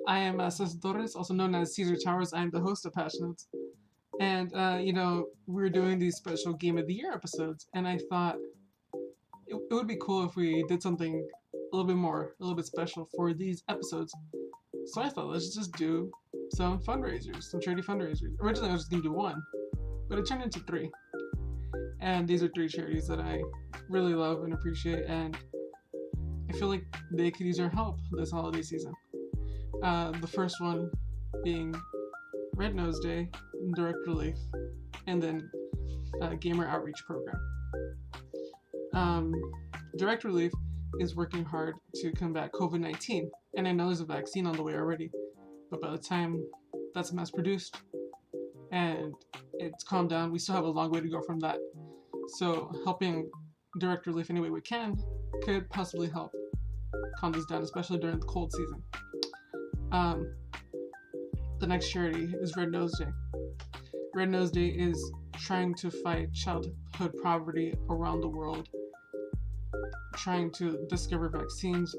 I am Cesar Torres, also known as Cesar Towers. I am the host of Passionates. And, we're doing these special Game of the Year episodes, and I thought it would be cool if we did something a little bit special for these episodes. So I thought, let's just do some fundraisers, some charity fundraisers. Originally, I was just going to do one, but it turned into three. And these are three charities that I really love and appreciate, and I feel like they could use our help this holiday season. The first one being Red Nose Day, Direct Relief, and then Gamer Outreach Program. Um, Direct Relief is working hard to combat COVID-19, and I know there's a vaccine on the way already, but by the time that's mass produced and it's calmed down, we still have a long way to go from that. So helping Direct Relief any way we can could possibly help calm this down, especially during the cold season. The next charity is Red Nose Day. Red Nose Day is trying to fight childhood poverty around the world, trying to discover vaccines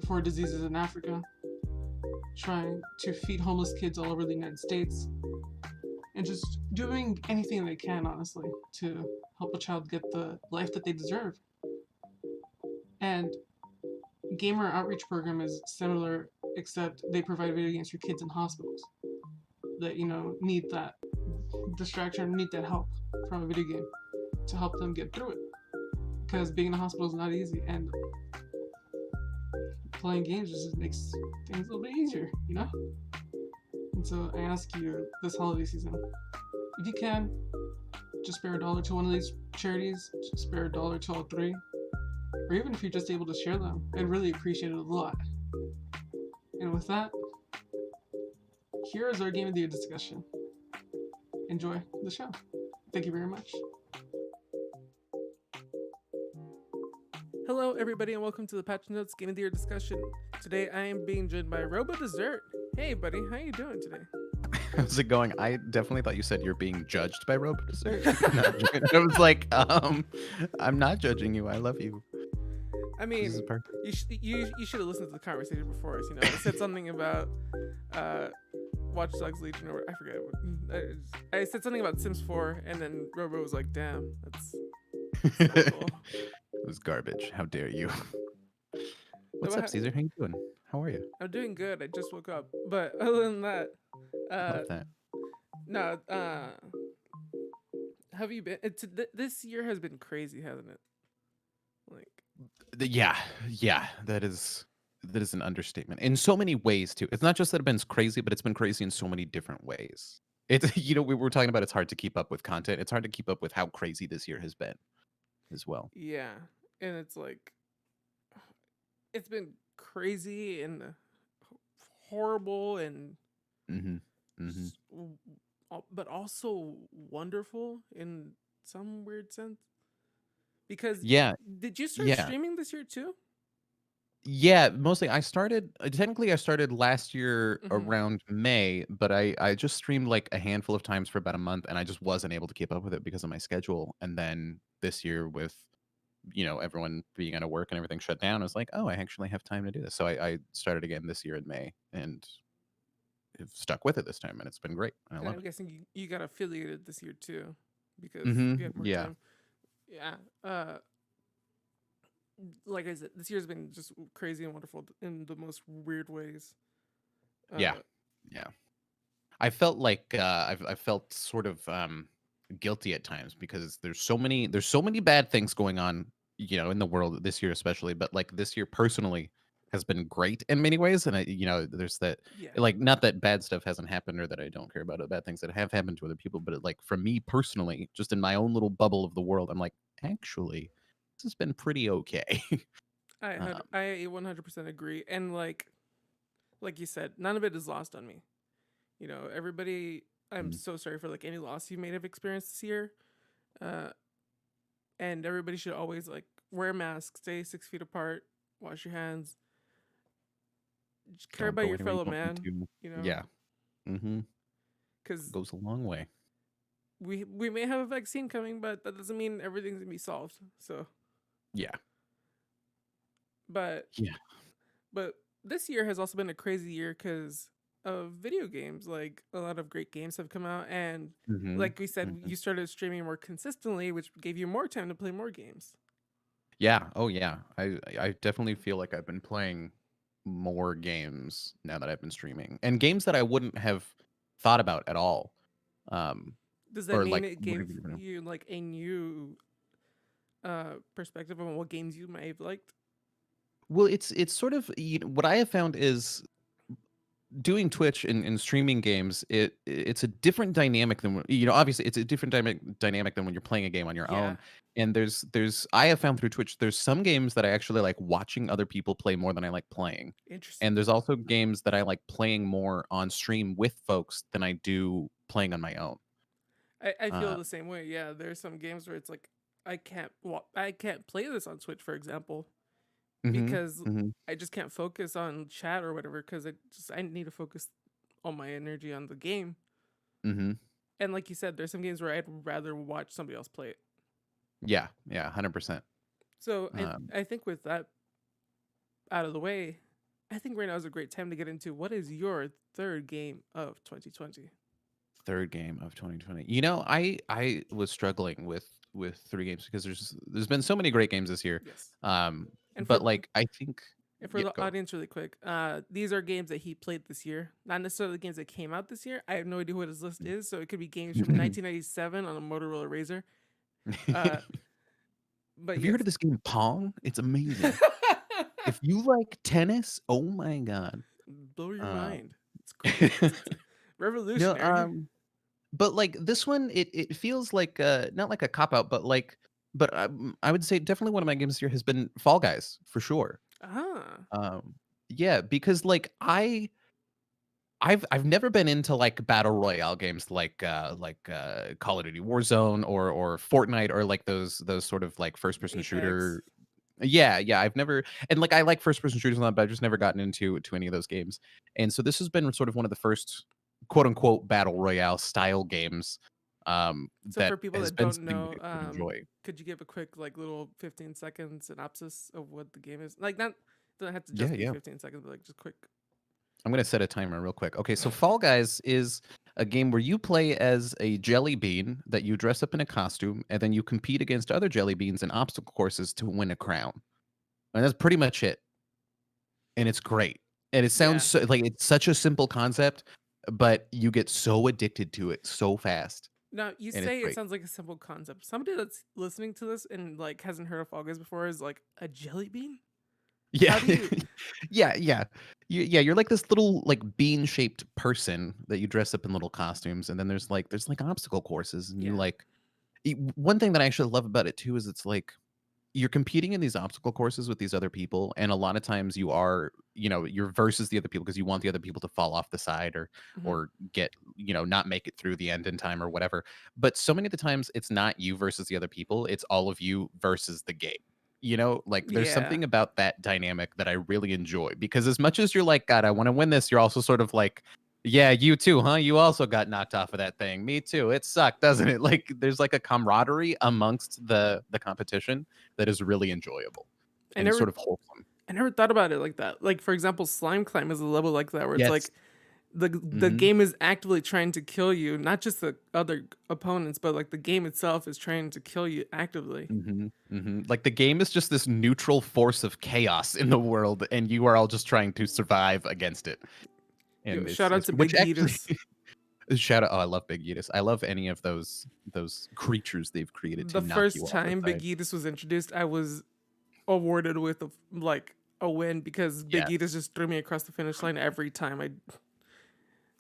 for diseases in Africa, trying to feed homeless kids all over the United States, and just doing anything they can, honestly, to help a child get the life that they deserve. And Gamer Outreach Program is similar, except they provide video games for kids in hospitals that need that distraction, need that help from a video game to help them get through it. Because being in a hospital is not easy, and playing games just makes things a little bit easier, And so I ask you this holiday season, if you can, just spare $1 to one of these charities, just spare $1 to all three, or even if you're just able to share them, I'd really appreciate it a lot. And with that, here is our Game of the Year discussion. Enjoy the show. Thank you very much. Hello, everybody, and welcome to the Patch Notes Game of the Year discussion. Today, I am being joined by Robo Dessert. Hey, buddy, how you doing today? How's it going? I definitely thought you said you're being judged by Robo Dessert. I was like, I'm not judging you. I love you. I mean, you should have listened to the conversation before us. I said something about Watch Dogs Legion, or I forget. I said something about Sims 4, and then Robo was like, "Damn, that's not cool." It was garbage. How dare you? What's up, Cesar? How you doing? How are you? I'm doing good. I just woke up. But other than that, love that. No, have you been? This year has been crazy, hasn't it? Yeah, that is an understatement in so many ways too. It's not just that it's been crazy, but it's been crazy in so many different ways. It's we were talking about it's hard to keep up with content. It's hard to keep up with how crazy this year has been as well. Yeah, and it's like it's been crazy and horrible and but also wonderful in some weird sense. Because did you start streaming this year too? Yeah, mostly I started last year around May, but I just streamed like a handful of times for about a month, and I just wasn't able to keep up with it because of my schedule. And then this year with everyone being out of work and everything shut down, I was like, oh, I actually have time to do this. So I started again this year in May and have stuck with it this time, and it's been great. I love it. I'm guessing you got affiliated this year too because you have more time. Yeah. Like I said, this year's been just crazy and wonderful in the most weird ways. Yeah. I felt like I felt sort of guilty at times because there's so many bad things going on, in the world this year especially. But like this year personally has been great in many ways, and there's that like not that bad stuff hasn't happened or that I don't care about bad things that have happened to other people, but like for me personally, just in my own little bubble of the world, I'm like, actually, this has been pretty okay. I 100% agree, and like you said, none of it is lost on me. Everybody, I'm so sorry for like any loss you may have experienced this year, and everybody should always like wear masks, stay 6 feet apart, wash your hands, just care about your fellow man. Yeah, because it goes a long way. We may have a vaccine coming, but that doesn't mean everything's gonna be solved. So yeah. But this year has also been a crazy year because of video games. Like a lot of great games have come out, and Mhm. like we said, Mhm. you started streaming more consistently, which gave you more time to play more games. Yeah. Oh, yeah. I definitely feel like I've been playing more games now that I've been streaming, and games that I wouldn't have thought about at all. Um, Does that or mean like it wouldn't gave even. you like a new perspective on what games you might have liked? Well, it's sort of what I have found is doing Twitch and streaming games, it's a different dynamic than obviously it's a different dynamic than when you're playing a game on your Yeah, own. And there's I have found through Twitch there's some games that I actually like watching other people play more than I like playing. interesting. And there's also games that I like playing more on stream with folks than I do playing on my own. I feel Uh, the same way. Yeah, there's some games where it's like I can't play this on Switch, for example, mhm, because mhm, I just can't focus on chat or whatever because I need to focus all my energy on the game. mhm. And like you said, there's some games where I'd rather watch somebody else play it. Yeah, yeah, 100%. So Um, I think with that out of the way, I think right now is a great time to get into what is your third game of 2020. Third game of 2020. I was struggling with 3 games because there's been so many great games this year. Yes, and But, like, I think. for Yeah, the go. audience, really quick, these are games that he played this year, not necessarily the games that came out this year. I have no idea what his list is, so it could be games from 1997 on a Motorola Razor. Uh, but Have you heard yes, of this game Pong? It's amazing. If you like tennis, oh my god. blow your Uh, mind. It's great. It's no, revolutionary. but, like, this one, it feels like, not like a cop out, but, like I would say definitely one of my games this year has been Fall Guys, for sure. Ah, Um, yeah, because, like, I've never been into, like, battle royale games like Call of Duty Warzone or Fortnite or, like, those sort of, like, first person Apex. shooter. Yeah, yeah, I've never. And, like, I like first person shooters and that, but I've just never gotten into any of those games. And so this has been sort of one of the first quote unquote "battle royale" style games, So that for people has that been don't something that know, I really enjoy. could you give a quick like little 15-second synopsis of what the game is? Like not doesn't have to Yeah, just be yeah. 15 seconds, but like just quick. I'm gonna set a timer real quick. Okay, so Fall Guys is a game where you play as a jelly bean that you dress up in a costume, and then you compete against other jelly beans in obstacle courses to win a crown. And that's pretty much it. And it's great. And it sounds Yeah. so, like it's such a simple concept, but you get so addicted to it so fast, Now you and it's say it great. sounds like a simple concept. Somebody that's listening to this and like hasn't heard of Fall Guys before is like a jelly bean. Yeah, How do you? yeah, yeah, yeah. You're like this little like bean-shaped person that you dress up in little costumes, and then there's like obstacle courses, and you Yeah. like. One thing that I actually love about it too is it's like you're competing in these obstacle courses with these other people, and a lot of times you're versus the other people because you want the other people to fall off the side or Hmm. or get not make it through the end in time or whatever. But so many of the times it's not you versus the other people, it's all of you versus the game. Like there's Yeah. something about that dynamic that I really enjoy, because as much as you're like, god, I want to win this, you're also sort of like, yeah, you too, huh? You also got knocked off of that thing. Me too. It sucked, doesn't it? Like there's like a camaraderie amongst the competition that is really enjoyable, I and it's sort never of wholesome. I never thought about it like that. Like for example, Slime Climb is a level like that where it's Yes. like the Mhm. game is actively trying to kill you, not just the other opponents, but like the game itself is trying to kill you actively. Mhm. Mhm. Like the game is just this neutral force of chaos in the world, and you are all just trying to survive against it. Yo, And shout out it's to which Big actually Yeetus. shout out. Oh, I love Big Yeetus. I love any of those creatures they've created to The knock you first off the time Big side. Yeetus was introduced, I was awarded with like a win because Big Yeetus Yes. just threw me across the finish line every time. I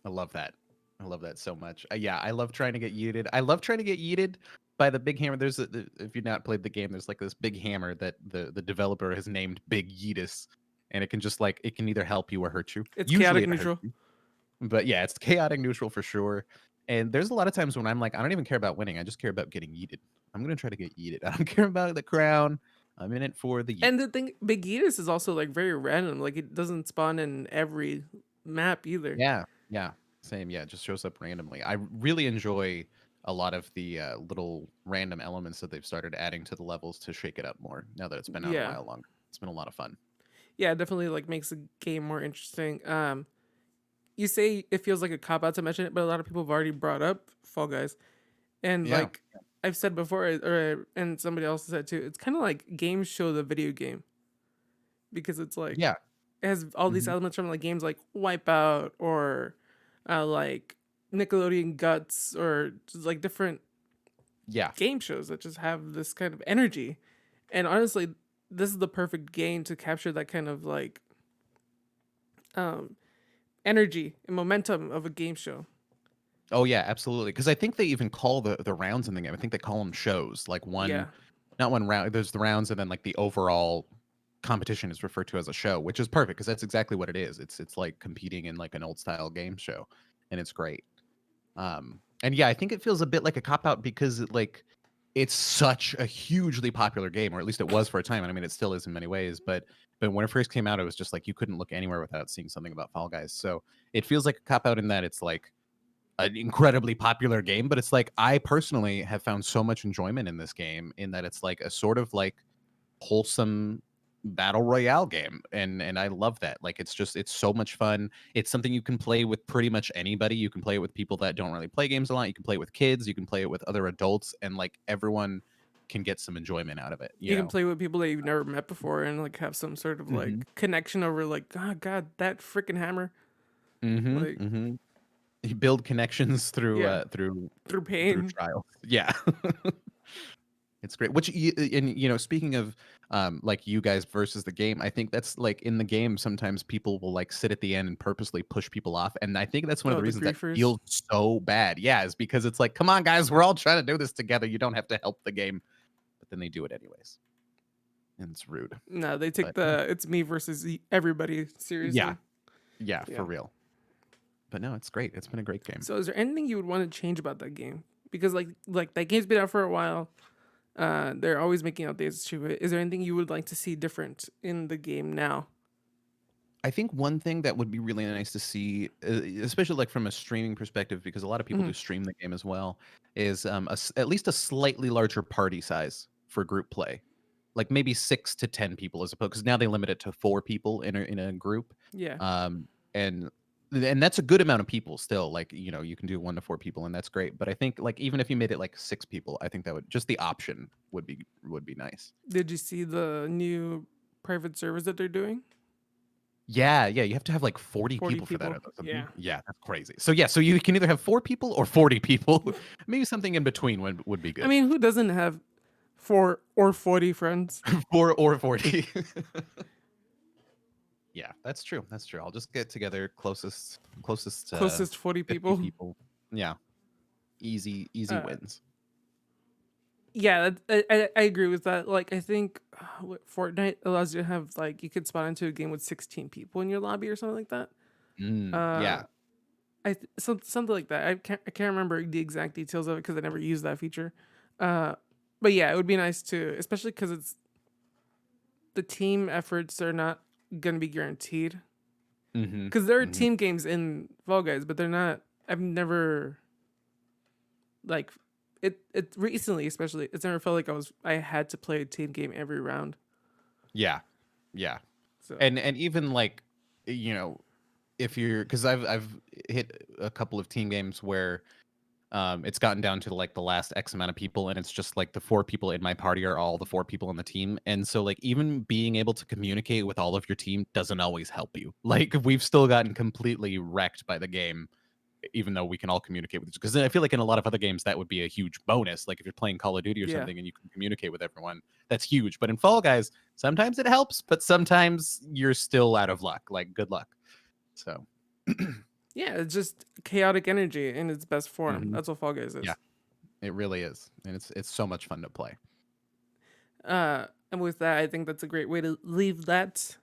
I love that. I love that so much. Yeah, I love trying to get yeeted. I love trying to get yeeted by the big hammer. If you've not played the game, there's like this big hammer that the developer has named Big Yeetus, and it can just like it can either help you or hurt you. it's Usually chaotic it hurts neutral. you, but yeah, it's chaotic neutral for sure. And there's a lot of times when I'm like, I don't even care about winning. I just care about getting yeeted. I'm gonna try to get yeeted. I don't care about the crown. I'm in it for the yeet. And the thing, Big Yeetus is also like very random. Like it doesn't spawn in every map either. Yeah, yeah, same. Yeah, it just shows up randomly. I really enjoy a lot of the little random elements that they've started adding to the levels to shake it up more. Now that it's been out a Yeah. while longer, it's been a lot of fun. Yeah, it definitely like makes the game more interesting. You say it feels like a cop out to mention it, but a lot of people have already brought up Fall Guys, and Yeah. like I've said before, or and somebody else said too, it's kind of like game show the video game because it's like Yeah. it has all these Mhm. elements from like games like Wipeout or like Nickelodeon Guts or just like different Yeah. game shows that just have this kind of energy. And honestly, this is the perfect game to capture that kind of like um, energy and momentum of a game show. Oh yeah, absolutely. Because I think they even call the rounds in the game. I think they call them shows. Like one, Yeah, not one round. There's the rounds, and then like the overall competition is referred to as a show, which is perfect because that's exactly what it is. It's like competing in like an old style game show, and it's great. And yeah, I think it feels a bit like a cop out because it's such a hugely popular game, or at least it was for a time. And I mean, it still is in many ways. But when it first came out, it was just like you couldn't look anywhere without seeing something about Fall Guys. So it feels like a cop out in that it's like an incredibly popular game, but it's like I personally have found so much enjoyment in this game in that it's like a sort of like wholesome battle royale game, and I love that. Like it's so much fun. It's something you can play with pretty much anybody. You can play it with people that don't really play games a lot. You can play it with kids, you can play it with other adults, and like everyone can get some enjoyment out of it, you you can know. play with people that you've never met before and like have some sort of Mhm. like connection over like oh god that freaking hammer Mhm. like Mhm. You build connections through yeah through through pain. trials. Yeah. It's great. Which and speaking of like you guys versus the game, I think that's like in the game sometimes people will like sit at the end and purposely push people off, and I think that's one of Oh, the the reasons that griefers. feels so bad. Yeah, is because it's like, come on guys, we're all trying to do this together. You don't have to help the game, but then they do it anyways, and it's rude. No, they take But no, the it's me versus everybody yeah, seriously. yeah, for Yeah. real. But no, it's great. It's been a great game. So, is there anything you would want to change about that game? Because like that game's been out for a while. They're always making updates to it. Is there anything you would like to see different in the game now? I think one thing that would be really nice to see, especially like from a streaming perspective, because a lot of people Hmm. do stream the game as well, is at least a slightly larger party size for group play, like maybe 6 to 10 people as opposed because now they limit it to 4 people in a group, Yeah. um, and and that's a good amount of people still. Like you can do 1 to 4 people, and that's great. But I think like even if you made it like 6 people, I think that would just the option would be nice. Did you see the new private servers that they're doing? Yeah, yeah, you have to have, like, 40 40 people for that people. or something. Yeah. Yeah, that's crazy. So, yeah, so you can either have 4 people or 40 people. Maybe something in between would be I good. mean, who doesn't have 4 or 40 friends? 4 or 40. Yeah, that's true. I'll just get together closest, Closest 40 50 people. people. Yeah, easy Uh, wins. yeah, I agree with that. Like, I think what Fortnite allows you to have like you could spawn into a game with 16 people in your lobby or something like that. Uh, Yeah. something like that. I can't remember the exact details of it because I never used that feature. Uh, but yeah, it would be nice to, especially because it's the team efforts are not gonna be guaranteed. Mhm, Because there are mhm. team games in Fall Guys, but they're not. I've never like it recently, especially. It's never felt like I had to play a team game every round. Yeah, yeah. So And even, like, you know, if you're because I've hit a couple of team games where it's gotten down to like the last X amount of people, and it's just like the 4 people in my party are all the 4 people on the team. And so, like, even being able to communicate with all of your team doesn't always help you. Like, we've still gotten completely wrecked by the game, even though we can all communicate with each. Because I feel like in a lot of other games that would be a huge bonus. Like if you're playing Call of Duty or yeah, something and you can communicate with everyone, that's huge. But in Fall Guys, sometimes it helps, but sometimes you're still out of luck. Like, good luck. So, yeah, it's just chaotic energy in its best form. mhm, That's what Fall Guys yeah, is. it really is, and it's so much fun to play. And with that, I think that's a great way to leave that,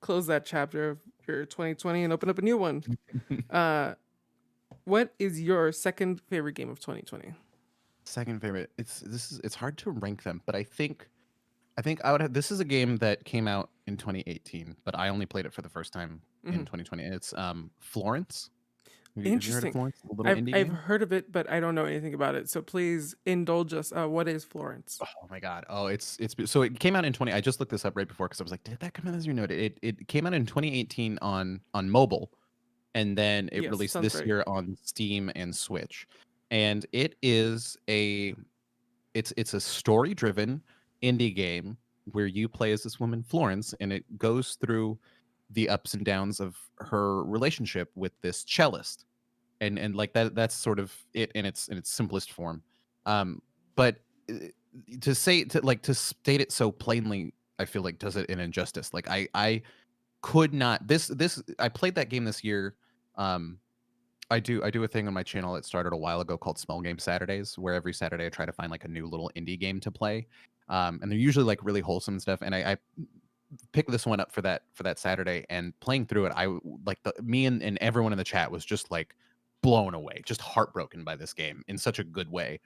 close that chapter of your 2020 and open up a new one. Uh, what is your second favorite game of 2020? Second favorite. It's hard to rank them, but I think I would have this is a game that came out in 2018, but I only played it for the first time in Hmm. 2020. And it's Florence. Have you heard of Interesting. Florence? A little I've indie I've game? heard of it, but I don't know anything about it. So please indulge us. What is Florence? Oh my god. Oh, so it came out in 20. I just looked this up right before because I was like, did that come out this year? No, it came out in 2018 on mobile, and then it Yes, released sounds this right. year on Steam and Switch. And it's a story-driven indie game where you play as this woman Florence, and it goes through the ups and downs of her relationship with this cellist. And like that's sort of it in its simplest form. But to state it so plainly, I feel like does it an injustice. Like I could not this I played that game this year. Um I do a thing on my channel that started a while ago called Small Game Saturdays, where every Saturday I try to find like a new little indie game to play. And they're usually like really wholesome and stuff. And I picked this one up for that Saturday, and playing through it, like me and everyone in the chat was just like blown away, just heartbroken by this game in such a good way.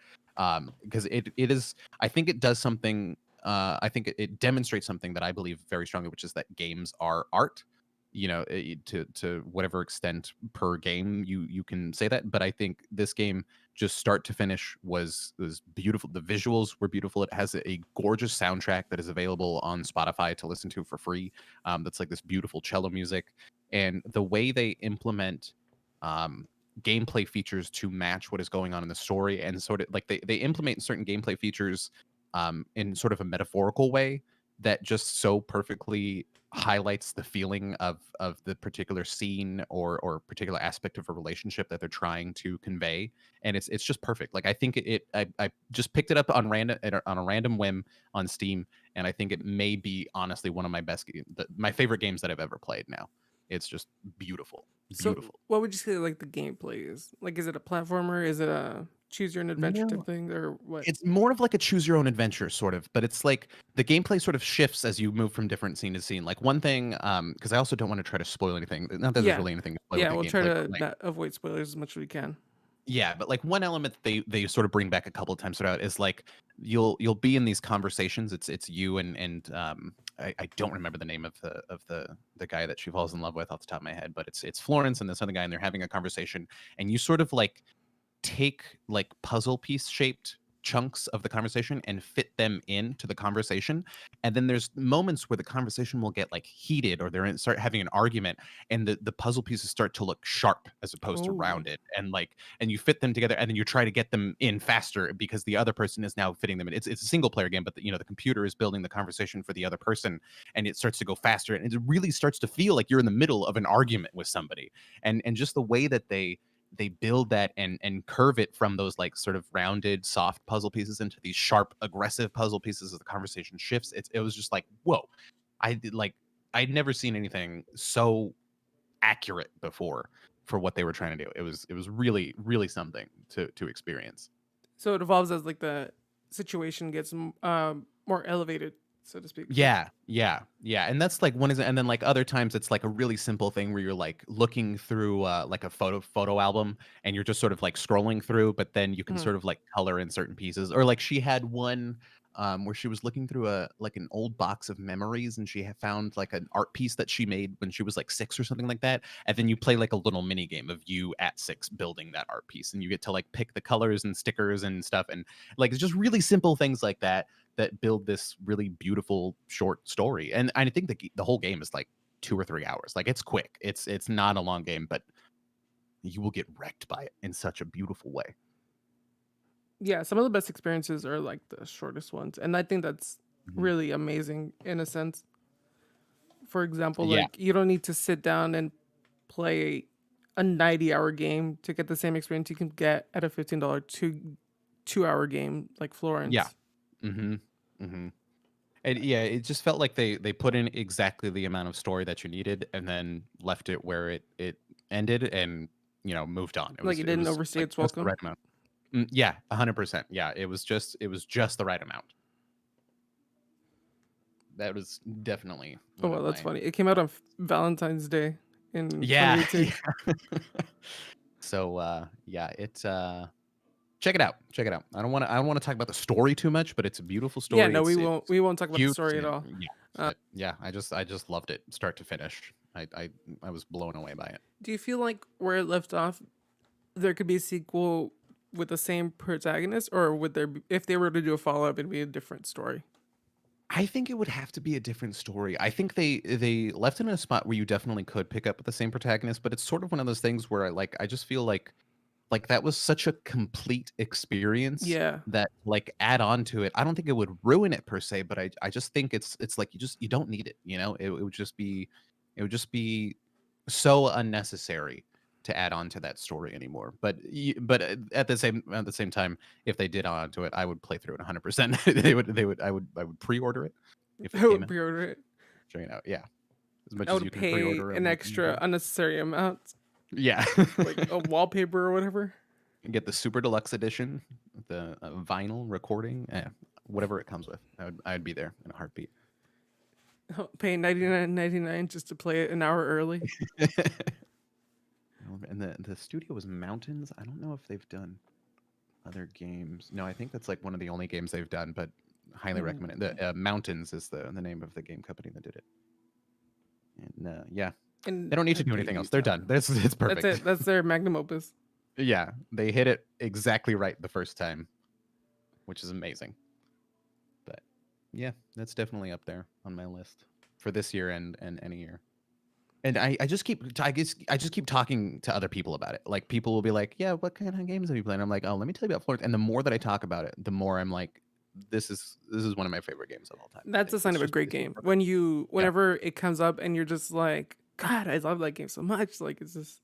Because it is, I think it does something. I think it demonstrates something that I believe very strongly, which is that games are art. To whatever extent per game you can say that, but I think this game just start to finish was beautiful. The visuals were beautiful. It has a gorgeous soundtrack that is available on Spotify to listen to for free. That's like this beautiful cello music, and the way they implement um, gameplay features to match what is going on in the story, and sort of like they implement certain gameplay features in sort of a metaphorical way that just so perfectly highlights the feeling of the particular scene or particular aspect of a relationship that they're trying to convey, and it's just perfect. Like I think I just picked it up on a random whim on Steam, and I think it may be honestly one of my my favorite games that I've ever played. Now it's just beautiful, So beautiful. what would you say like the gameplay is? Like, is it a platformer? Is it a choose your own adventure type More thing, or what? It's more of like a choose your own adventure sort of, but it's like the gameplay sort of shifts as you move from different scene to scene. Like one thing, because I also don't want to try to spoil anything. Not that there's Yeah, really anything to spoil with yeah. the We'll try gameplay, but to like not avoid spoilers as much as we can. yeah, but like one element they sort of bring back a couple of times throughout is like you'll be in these conversations. It's you and I don't remember the name of the guy that she falls in love with off the top of my head, but it's Florence and this other guy, and they're having a conversation, and you sort of like take like puzzle piece shaped chunks of the conversation and fit them into the conversation. And then there's moments where the conversation will get like heated or start having an argument, and the puzzle pieces start to look sharp as opposed to Oh, rounded, and like and you fit them together, and then you try to get them in faster because the other person is now fitting them in. It's a single player game, but the computer is building the conversation for the other person, and it starts to go faster, and it really starts to feel like you're in the middle of an argument with somebody. And just the way that they build that and curve it from those like sort of rounded soft puzzle pieces into these sharp aggressive puzzle pieces as the conversation shifts. It was just like whoa. I did like I'd never seen anything so accurate before for what they were trying to do. It was really really something to experience. so it evolves as like the situation gets more elevated, so to speak. Like, Yeah, yeah, yeah, and that's like one is, and then like other times it's like a really simple thing where you're like looking through like a photo album, and you're just sort of like scrolling through, but then you can mhm. sort of like color in certain pieces. Or like she had one where she was looking through a like an old box of memories, and she had found like an art piece that she made when she was like 6 or something like that, and then you play like a little mini game of you at 6 building that art piece, and you get to like pick the colors and stickers and stuff, and like it's just really simple things like that that build this really beautiful short story. And I think the whole game is like 2 or 3 hours. Like it's quick. It's not a long game, but you will get wrecked by it in such a beautiful way. Yeah, some of the best experiences are like the shortest ones, and I think that's Mhm. really amazing in a sense. For example, Yeah, like you don't need to sit down and play a 90-hour game to get the same experience you can get at a $15 2 hour game like yeah. Florence. hmm hmm And yeah, it just felt like they put in exactly the amount of story that you needed, and then left it where it ended, and moved on. It Like was it it didn't was overstay like its just the welcome. right amount. Yeah, 100%. Yeah, it was just the right amount. That was definitely Oh one well, of that's my funny. It came out on Valentine's Day in yeah. 2018. So yeah, check it out. Check it out. I don't want to talk about the story too much, but it's a beautiful Yeah, story. no, we It's won't. We won't talk about the cute story at and all. yeah. But yeah, I just loved it start to finish. I was blown away by it. Do you feel like where it left off? there could be a sequel with the same protagonist, or would if they were to do a follow up, it'd be a different story? I think it would have to be a different story. I think they left it in a spot where you definitely could pick up with the same protagonist, but it's sort of one of those things where I just feel like that was such a complete experience Yeah. that like add on to it. I don't think it would ruin it per se, but I just think it's like you don't need it, you know? It would just be it would just be so unnecessary to add on to that story anymore. But at the same time, if they did add on to it, I would play through it 100%. I would pre-order it if it I came would out. pre-order it. Check it out. Yeah. As much I as would you can pay pre-order a an multi extra game. unnecessary amount, Yeah. like a wallpaper or whatever. Get the super deluxe edition, the vinyl recording, whatever it comes with. I'd be there in a heartbeat. Pay 99.99 just to play it an hour early. And the studio was Mountains. I don't know if they've done other games. No, I think that's like one of the only games they've done, but highly recommend it. The Mountains is the name of the game company that did it. And yeah, they And don't need to do Butte, anything else. They're Utah. done. It's That's perfect. it. That's their magnum opus. Yeah, they hit it exactly right the first time, which is amazing. But yeah, that's definitely up there on my list for this year and any year. And I just keep I just keep talking to other people about it. Like people will be like, "Yeah, what kind of games have you played?" I'm like, "Oh, let me tell you about Florence." And the more that I talk about it, the more I'm like, this is one of my favorite games of all time. I That's a think sign of a great it's just game. perfect. When Yeah, whenever it comes up and you're just like, God, I love that game so much. Like it's just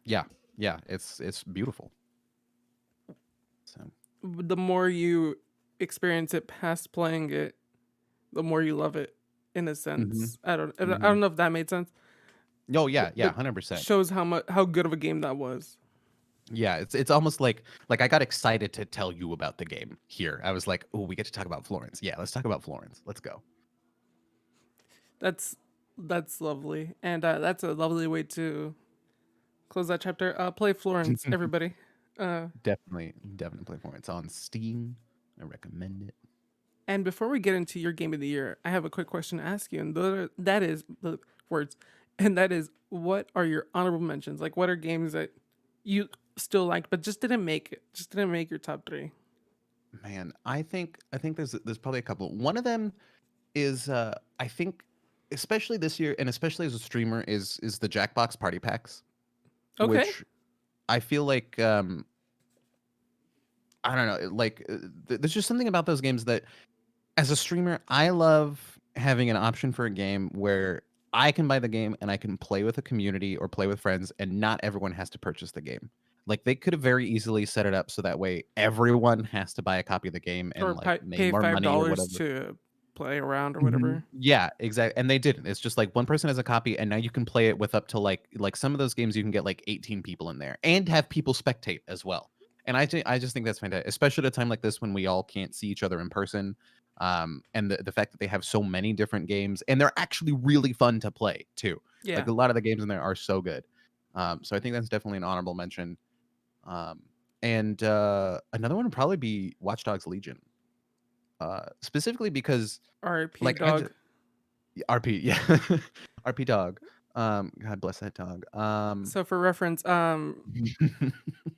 yeah, yeah. It's beautiful. So the more you experience it past playing it, the more you love it. In a hmm sense, I hmm don't know if that made sense, oh yeah, yeah, but 100%. shows how good of a game that was. Yeah, it's almost like I got excited to tell you about the game here. I was like, "Oh, we get to talk about Florence. Yeah, let's talk about Florence. Let's go." That's that's lovely, and that's a lovely way to close that chapter. Play Florence, everybody. Uh, Definitely play Florence on Steam. I recommend it. and before we get into your game of the year, I have a quick question to ask you, and that is the words, and that is, what are your honorable mentions? Like, what are games that you still liked but just didn't make your top three? Man, I think there's probably a couple. One of them is I think especially this year and especially as a streamer is the Jackbox party packs, Okay, which I feel like I don't know, like there's just something about those games that as a streamer I love having an option for a game where I can buy the game and I can play with a community or play with friends and not everyone has to purchase the game. Like they could have very easily set it up so that way everyone has to buy a copy of the game and or like make pay more money or $5 whatever. to play around or Mhm. whatever. Yeah, exactly. And they didn't. It's just like one person has a copy, and now you can play it with up to like some of those games you can get like 18 people in there and have people spectate as well. And I just think that's fantastic, especially at a time like this when we all can't see each other in person. And the fact that they have so many different games and they're actually really fun to play too. Like Yeah, a lot of the games in there are so good. So I think that's definitely an honorable mention. Um, and another one would probably be Watch Dogs Legion. Specifically because R.I.P. like I dog. just RP, yeah. RP dog. God bless that dog. So for reference,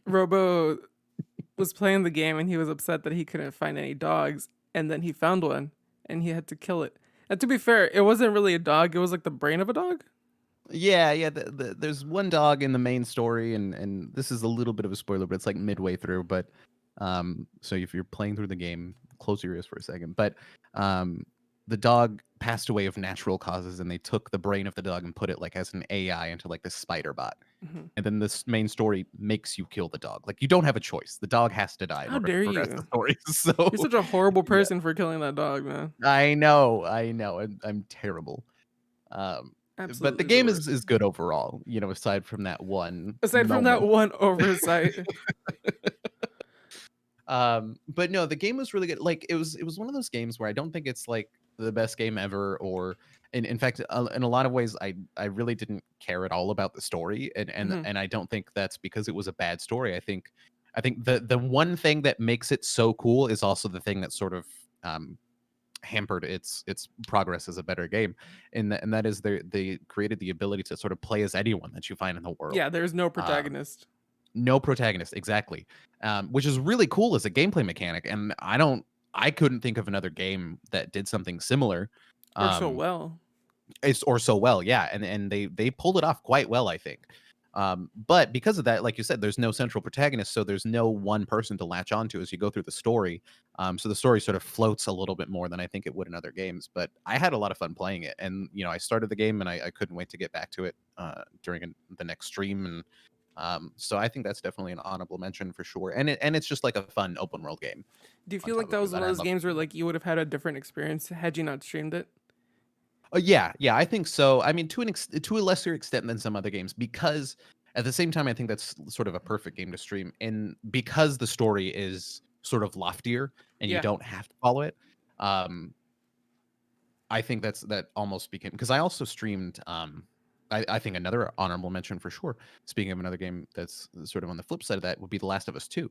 Robo was playing the game and he was upset that he couldn't find any dogs, and then he found one and he had to kill it. And to be fair, it wasn't really a dog, it was like the brain of a dog. Yeah, yeah. There's one dog in the main story, and this is a little bit of a spoiler, but it's like midway through. But so if you're playing through the game, close your ears for a second. But um, the dog passed away of natural causes, and they took the brain of the dog and put it like as an AI into like this spider bot. Mhm. And then this main story makes you kill the dog. Like you don't have a choice. The dog has to die in How order to dare progress the you? story. You're So such a horrible yeah, person for killing that dog, man. I know. I'm terrible. Um, but the Absolutely the game worst. is good overall, you know, aside from that one Aside from that moment. one oversight. But no, the game was really good. Like it was one of those games where I don't think it's like the best game ever, or in fact, in a lot of ways, I really didn't care at all about the story, Mhm. and I don't think that's because it was a bad story. I think the one thing that makes it so cool is also the thing that sort of hampered its progress as a better game, and that is they created the ability to sort of play as anyone that you find in the world. Yeah, there's no Um, protagonist. No protagonist, exactly. Which is really cool as a gameplay mechanic, and I couldn't think of another game that did something similar. Or so Um, well. it's or so well, yeah, and they pulled it off quite well, I think. But because of that, like you said, there's no central protagonist, so there's no one person to latch onto as you go through the story. So the story sort of floats a little bit more than I think it would in other games. But I had a lot of fun playing it, and I started the game and I couldn't wait to get back to it during the next stream, and so I think that's definitely an honorable mention for sure. And it's just like a fun open world game Do you on feel like top that of it was that one of I those love. games where like you would have had a different experience had you not streamed it? Yeah, yeah, I think so. I mean, to a lesser extent than some other games, because at the same time, I think that's sort of a perfect game to stream, and because the story is sort of loftier and you Yeah. don't have to follow it. Um, I think that almost became because I also streamed. I think another honorable mention for sure. Speaking of another game that's sort of on the flip side of that would be The Last of Us Two,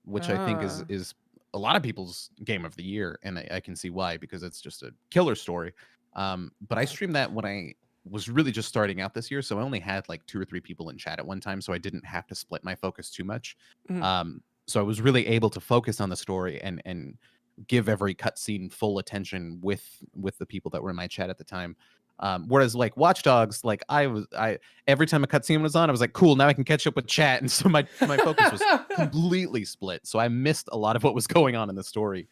which I think is Ah. is a lot of people's game of the year, and I can see why because it's just a killer story. But I streamed that when I was really just starting out this year, so I only had like 2 or 3 people in chat at one time, so I didn't have to split my focus too much. Mhm. So I was really able to focus on the story and give every cutscene full attention with the people that were in my chat at the time. Whereas like Watch Dogs, like I every time a cutscene was on, I was like, cool, now I can catch up with chat, and so my focus was completely split. So I missed a lot of what was going on in the story.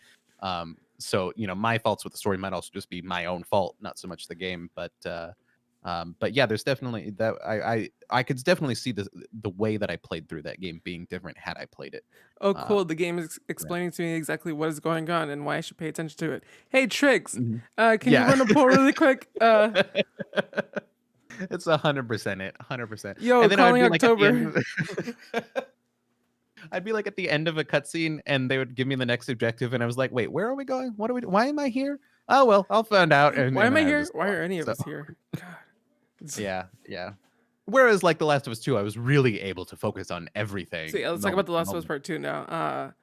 So my faults with the story might also just be my own fault, not so much the game. But yeah, there's definitely that I could definitely see the way that I played through that game being different had I played it. Oh, Um, cool. The game is yeah. explaining to me exactly what is going on and why I should pay attention to it. Hey, Tricks, Mhm. can you Yeah. run a poll really quick? It's 100% it, 100%. Yo, And then I'd calling be like at the end October. of I'd be like at the end of a cutscene, and they would give me the next objective, and I was like, "Wait, where are we going? What are we? Why am I here? Oh well, I'll find out." And Why and am then I I would here? just go Why on. are any of So us here? God. yeah, yeah. Whereas like The Last of Us 2, I was really able to focus on everything See, let's talk about moment The to Last of Us moment. Part 2 now.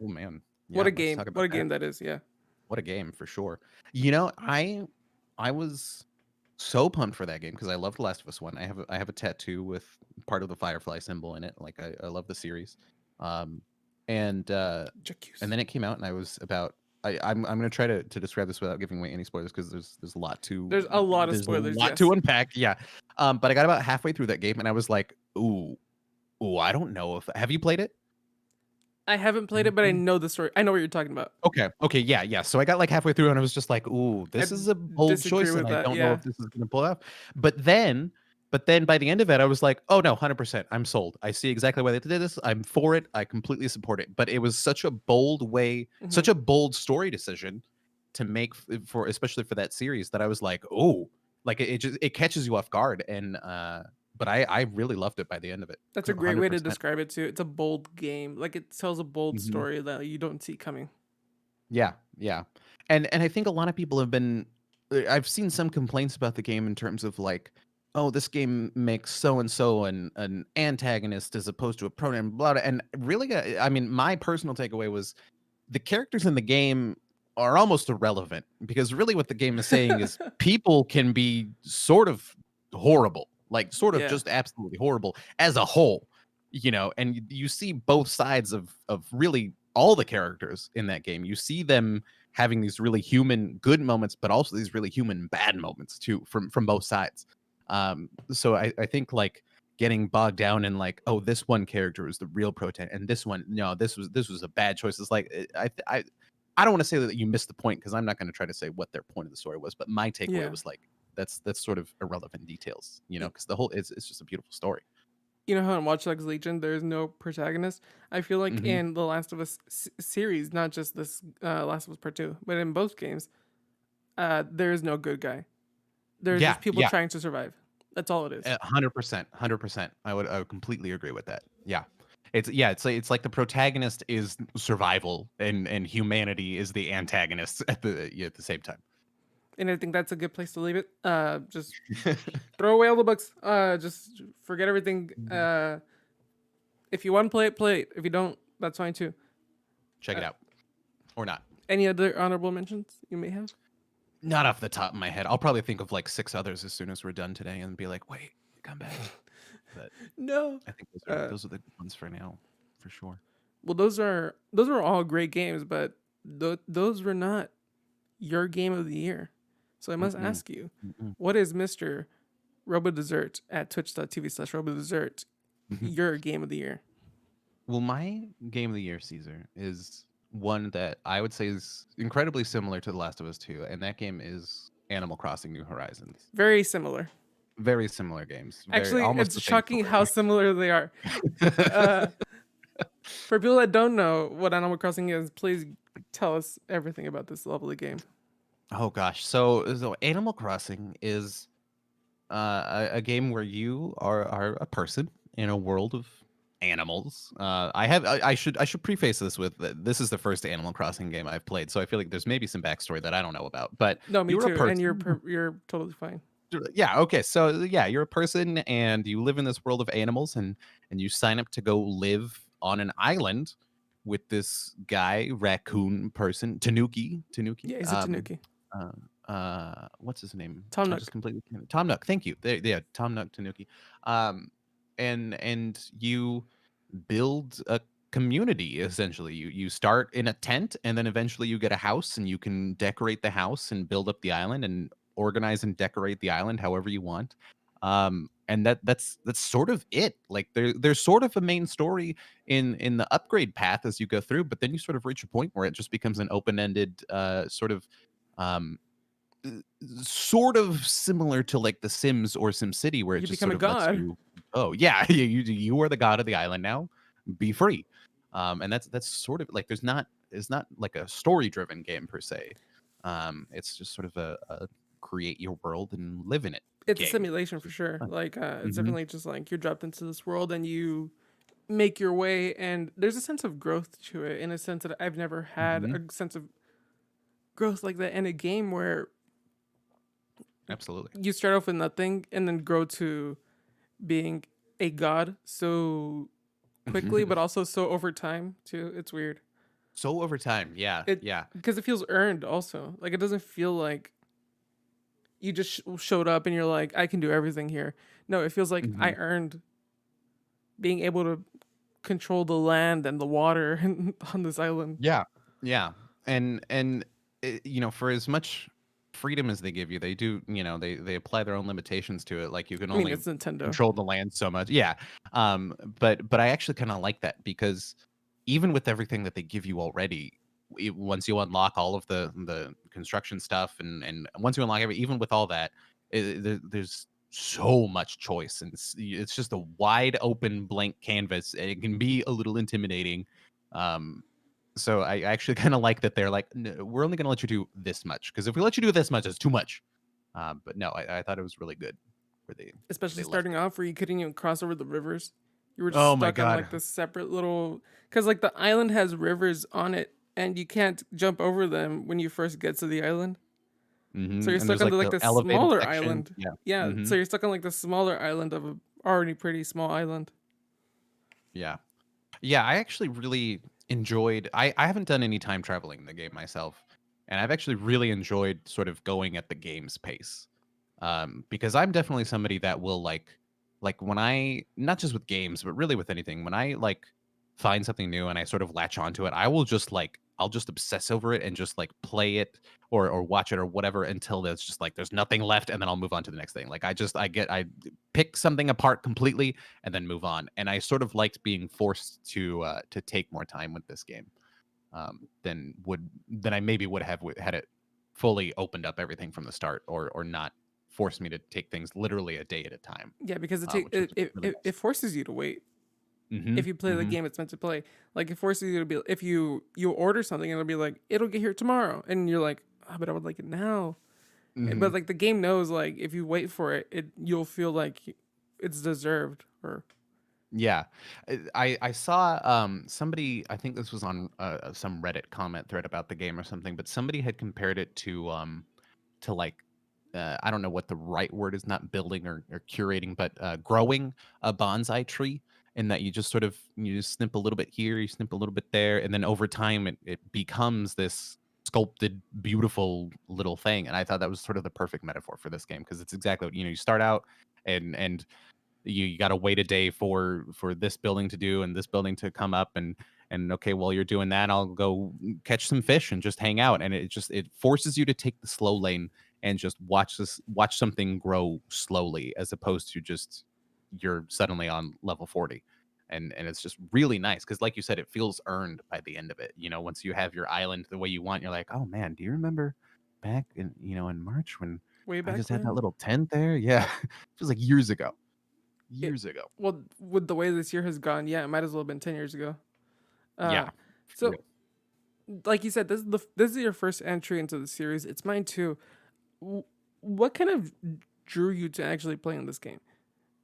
Oh man, What yeah. a Let's game. talk What about a that. game that is. Yeah. What a game for sure. I was so pumped for that game because I love The Last of Us 1. I have a tattoo with part of the firefly symbol in it. Like I love the series. Um and uh and Jacuse. then it came out and I was about I'm gonna try to describe this without giving away any spoilers because There's a lot of there's a spoilers, lot to yes. unpack. Yeah. But I got about halfway through that game and I was like, ooh, I don't know if have you played it? I haven't played it, but I know the story. I know what you're talking about. Okay. Okay. Yeah. Yeah. So I got like halfway through and I was just like, ooh, I this is a bold disagree choice. And with I that. don't know Yeah. if this is going to pull off. But then, but then by the end of it, I was like, oh no, 100%. I'm sold. I see exactly why they did this. I'm for it. I completely support it. But it was such a bold way, Hmm. such a bold story decision to make for, especially for that series that I was like, oh, like it just, it catches you off guard. But I really loved it by the end of it. That's a great way to 100%. describe it too. It's a bold game. Like it tells a bold story that you don't see coming. Yeah, yeah. And I think a lot of people have been I've seen some complaints about the game in terms of like, oh, this game makes so and so an antagonist as opposed to a pronoun, blah, blah. And really, I mean, my personal takeaway was the characters in the game are almost irrelevant because really what the game is saying is people can be sort of horrible, like sort of Yeah. just absolutely horrible as a whole, and you see both sides of really all the characters in that game. You see them having these really human good moments, but also these really human bad moments too from both sides. So I think like getting bogged down in like, oh, this one character is the real protagonist, and this one, no, this was a bad choice. It's like I don't want to say that you missed the point because I'm not going to try to say what their point of the story was, but my takeaway Yeah. was like that's sort of irrelevant details, Y- because the whole it's just a beautiful story. You know how in Watch Dogs Legion there's no protagonist? I feel like Hmm. in the Last of Us series, not just this Last of Us Part 2, but in both games, there is no good guy. There's Yeah, just people yeah, trying to survive. That's all it is. 100%, 100%. I would completely agree with that. Yeah, it's like the protagonist is survival and humanity is the antagonist at the same time. And I think that's a good place to leave it. Just throw away all the books. Just forget everything. If you want to play it, play it. If you don't, that's fine too. Check it Uh, out or not. any other honorable mentions you may have? Not off the top of my head. I'll probably think of like 6 others as soon as we're done today and be like, wait, come back. But No. I think Uh, those are the good ones for now, for sure. well, those are all great games, but those were not your game of the year. So I must Mm-mm, ask you, mm-mm. what is Mister Robo Dessert at twitch.tv/Robo Dessert your game of the year? Well, my game of the year, Caesar, is one that I would say is incredibly similar to The Last of Us 2, and that game is Animal Crossing: New Horizons. Very similar. Very similar games, very Actually, almost it's the same shocking how story. similar they are. Uh, for people that don't know what Animal Crossing is, please tell us everything about this lovely game. Oh gosh, so Animal Crossing is a game where you are a person in a world of animals. I should preface this with that this is the first Animal Crossing game I've played, so I feel like there's maybe some backstory that I don't know about. But No, me you're a too, and person. you're totally fine. Yeah, okay. So yeah, you're a person and you live in this world of animals and you sign up to go live on an island with this guy, raccoon person, Tanuki. Yeah, he's a Tanuki. What's his name? Tom I just Nook. completely Tom Nook. Thank you. There, yeah, Tom Nook Tanuki. Um, and you build a community essentially. You start in a tent and then eventually you get a house and you can decorate the house and build up the island and organize and decorate the island however you want. And that's sort of it. Like there's sort of a main story in the upgrade path as you go through, but then you sort of reach a point where it just becomes an open-ended sort of um sort of similar to like The Sims or SimCity, where it You just become sort a of lets god. you, oh yeah, you are the god of the island now, be free. And that's sort of like it's not like a story driven game per se. It's just sort of a create your world and live in it It's a game. simulation for sure. Fun. Like it's Hmm. definitely just like you're dropped into this world and you make your way, and there's a sense of growth to it in a sense that I've never had Hmm. a sense of growth like that in a game where Absolutely. you start off with nothing and then grow to being a god so quickly, but also so over time too. It's weird. So over time, yeah, It yeah. because it feels earned also. Like it doesn't feel like you just showed up and you're like, I can do everything here. No, it feels like I Hmm. earned being able to control the land and the water on this island. Yeah. Yeah. And you know, for as much freedom as they give you, they do, you know, they apply their own limitations to it. Like you can I mean, only it's Nintendo. control the land so much. Yeah. But I actually kind of like that because even with everything that they give you already, once you unlock all of the construction stuff and once you unlock even with all that, there's so much choice and it's just a wide open blank canvas and it can be a little intimidating. Um, so I actually kind of like that they're like, "No, we're only going to let you do this much because if we let you do this much, it's too much." But no, I thought it was really good where Especially they left starting it. off where you couldn't even cross over the rivers. You were just Oh my stuck on god. like this separate little, because like the island has rivers on it, and you can't jump over them when you first get to the island. So you're And stuck there's on like like the the elevated smaller section. island. Yeah. Yeah, so you're stuck on like the smaller island of a already pretty small island. Yeah. Yeah, I actually really enjoyed I haven't done any time traveling in the game myself, and I've actually really enjoyed sort of going at the game's pace. Because I'm definitely somebody that will like when I not just with games, but really with anything, when I like find something new and I sort of latch onto it, I will just like I'll just obsess over it and just like play it or watch it or whatever until there's just like there's nothing left and then I'll move on to the next thing. Like I pick something apart completely and then move on. And I sort of liked being forced to take more time with this game than I maybe would have had it fully opened up everything from the start or not forced me to take things literally a day at a time, Yeah, because which was really it nice. forces you to wait. Hmm. If you play the Hmm. game it's meant to play, like it forces you to be. If you order something and it'll be like it'll get here tomorrow, and you're like, oh, but I would like it now. Hmm. But like the game knows like if you wait for it, you'll feel like it's deserved. Or Yeah, I saw somebody I think this was on some Reddit comment thread about the game or something, but somebody had compared it to like I don't know what the right word is, not building or curating, but growing a bonsai tree, in that you just sort of you just snip a little bit here, you snip a little bit there, and then over time it becomes this sculpted, beautiful little thing. And I thought that was sort of the perfect metaphor for this game because it's exactly what you know. You start out and you got to wait a day for this building to do and this building to come up, and okay, while you're doing that, I'll go catch some fish and just hang out. And it forces you to take the slow lane and just watch something grow slowly, as opposed to just you're suddenly on level 40. And it's just really nice because, like you said, it feels earned by the end of it. Once you have your island the way you want, you're like, oh man, do you remember back in March when Way I back just had that when. little tent there? Yeah, it was like years ago. It, Years ago. well, with the way this year has gone, yeah, it might as well have been 10 years ago. Yeah, for So real. like you said, this is your first entry into the series. It's mine too. What kind of drew you to actually playing this game?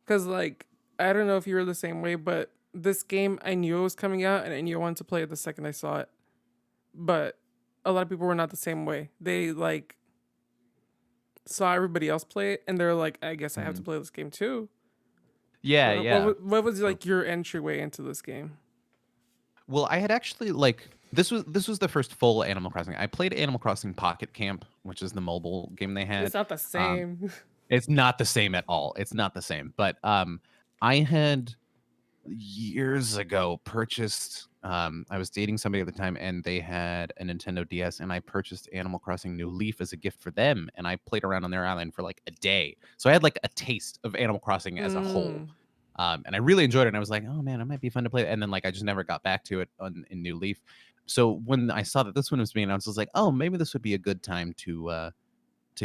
Because like I don't know if you were the same way, but this game I knew it was coming out and I knew I wanted to play it the second I saw it. But a lot of people were not the same way. They like saw everybody else play it and they're like, I guess I have to Mhm. play this game too. Yeah, yeah. What was So like your entryway into this game? Well, I had actually this was the first full Animal Crossing. I played Animal Crossing Pocket Camp, which is the mobile game they It's had. not the Um, same. it's not the same at all. It's not the same. But I had years ago purchased. I was dating somebody at the time, and they had a Nintendo DS, and I purchased Animal Crossing New Leaf as a gift for them, and I played around on their island for like a day. So I had like a taste of Animal Crossing as a whole. Mm. And I really enjoyed it. And I was like, oh man, it might be fun to play. And then like I just never got back to it in New Leaf. So when I saw that this one was being announced, I was like, oh, maybe this would be a good time to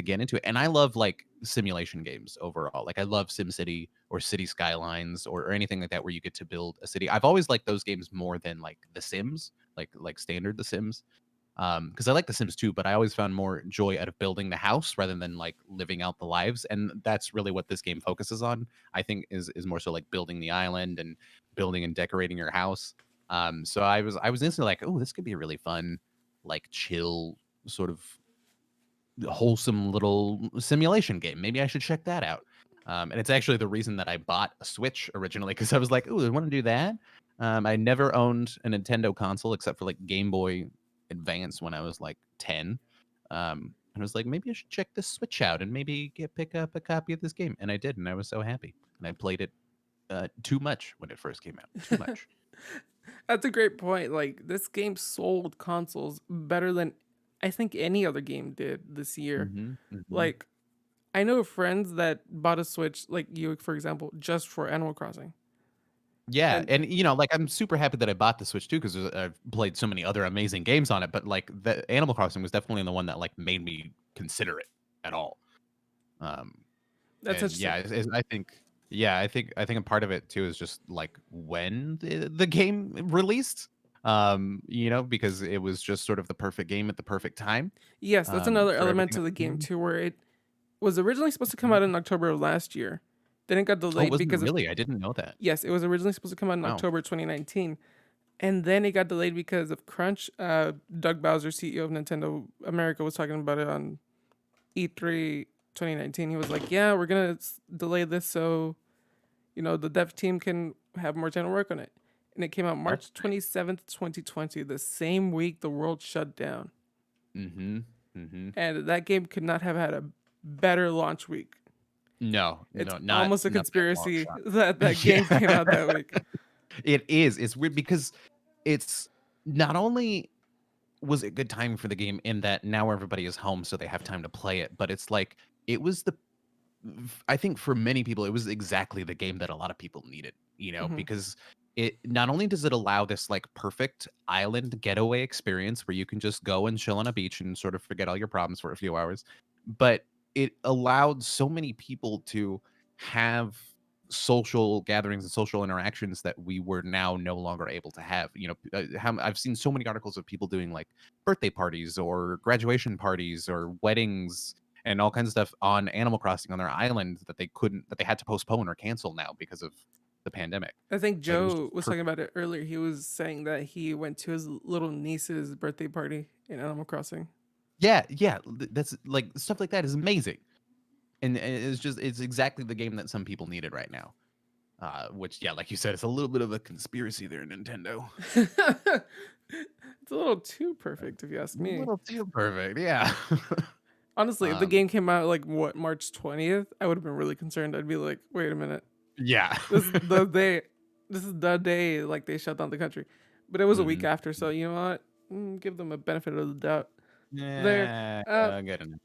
get into it. And I love like simulation games overall. Like I love SimCity or City Skylines or anything like that where you get to build a city. I've always liked those games more than like The Sims, like standard The Sims. Because I like The Sims too, but I always found more joy out of building the house rather than like living out the lives, and that's really what this game focuses on. I think is more so like building the island and building and decorating your house. So I was instantly like, oh, this could be a really fun, like chill sort of wholesome little simulation game. Maybe I should check that out. And it's actually the reason that I bought a Switch originally because I was like, oh, I want to do that. I never owned a Nintendo console except for like Game Boy Advance when I was like 10. And I was like, maybe I should check this Switch out and maybe pick up a copy of this game. And I did, and I was so happy. And I played it too much when it first came out. Too much. That's a great point. Like this game sold consoles better than I think any other game did this year. hmm hmm Like I know friends that bought a Switch, like you for example, just for Animal Crossing. Yeah, And and like I'm super happy that I bought the Switch too because I've played so many other amazing games on it. But like the Animal Crossing was definitely the one that like made me consider it at all. Um, that's and interesting. yeah, I think I think a part of it too is just like when the game released. Because it was just sort of the perfect game at the perfect time. Yes, that's another For element everything to that the was going game on. too, where it was originally supposed to come out in October of last year. Then it got Oh, delayed wasn't it because of really? I didn't know that. yes, it was originally supposed to come out in Wow. October 2019. And then it got delayed because of crunch. Doug Bowser, CEO of Nintendo America, was talking about it on E3 2019. He was like, "Yeah, we're gonna delay this so the dev team can have more time to work on it." And it came out That's March 27th, 2020, the same week the world shut down. mm-hmm. Mm-hmm. And that game could not have had a better launch week. No, It's no, almost a not by a long conspiracy shot. that that game came out Yeah. that week. It is. It's weird because it's not only was it good timing for the game in that now everybody is home, so they have time to play it, but it's like it was I think for many people, it was exactly the game that a lot of people needed, Hmm. because it not only does it allow this like perfect island getaway experience where you can just go and chill on a beach and sort of forget all your problems for a few hours, but it allowed so many people to have social gatherings and social interactions that we were now no longer able to have. I've seen so many articles of people doing like birthday parties or graduation parties or weddings and all kinds of stuff on Animal Crossing on their island that they had to postpone or cancel now because of the pandemic. I think Like it was Joe just was talking perfect. about it earlier. He was saying that he went to his little niece's birthday party in Animal Crossing. Yeah, yeah, that's like stuff like that is amazing, and it's exactly the game that some people needed right now. Which yeah, like you said, it's a little bit of a conspiracy there, Nintendo. It's a little too perfect, if you ask A me. little too perfect, yeah. Honestly, if the um, game came out like what March 20th, I would have been really concerned. I'd be like, wait a minute. Yeah. This is the day. This is the day like they shut down the country, but it was a week Mhm. after. So you know what? Give them a benefit of the doubt there. Yeah, Uh, good enough.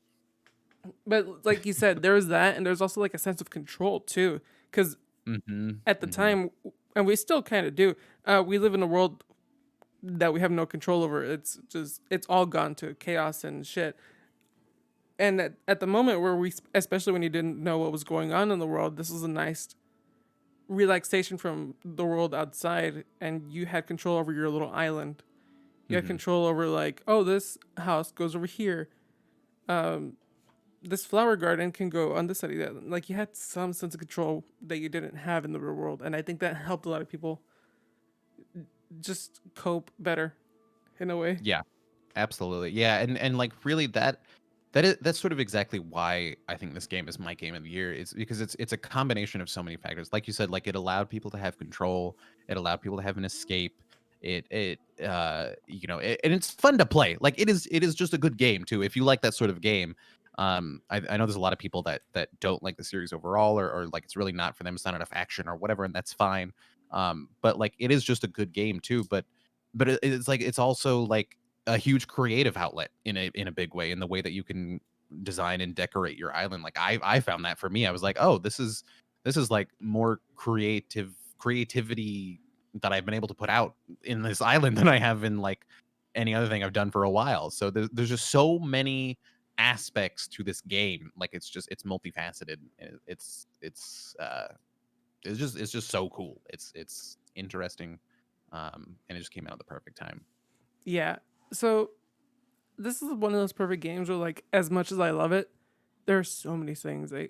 but like you said, there was that, and there's also like a sense of control too, because Mhm, at the mhm, time, and we still kind of do. We live in a world that we have no control over. It's all gone to chaos and shit. And at the moment where we, especially when you didn't know what was going on in the world, this was a nice relaxation from the world outside, and you had control over your little island. You had mhm. control over like, oh, this house goes over here. This flower garden can go on this side of the island. Like you had some sense of control that you didn't have in the real world, and I think that helped a lot of people just cope better in a way. Yeah. Absolutely. Yeah, and like really that's sort of exactly why I think this game is my game of the year. Is because it's a combination of so many factors. Like you said, like it allowed people to have control, it allowed people to have an escape. And it's fun to play. Like it is just a good game too. If you like that sort of game. I know there's a lot of people that don't like the series overall or like it's really not for them, it's not enough action or whatever, and that's fine. But like it is just a good game too. But it's like it's also like a huge creative outlet in a big way, in the way that you can design and decorate your island. Like I found that for me, I was like, oh, this is like more creativity that I've been able to put out in this island than I have in like any other thing I've done for a while. So there's just so many aspects to this game. Like it's multifaceted. It's just so cool. It's interesting. And it just came out at the perfect time. Yeah. So this is one of those perfect games where, like, as much as I love it, there are so many things I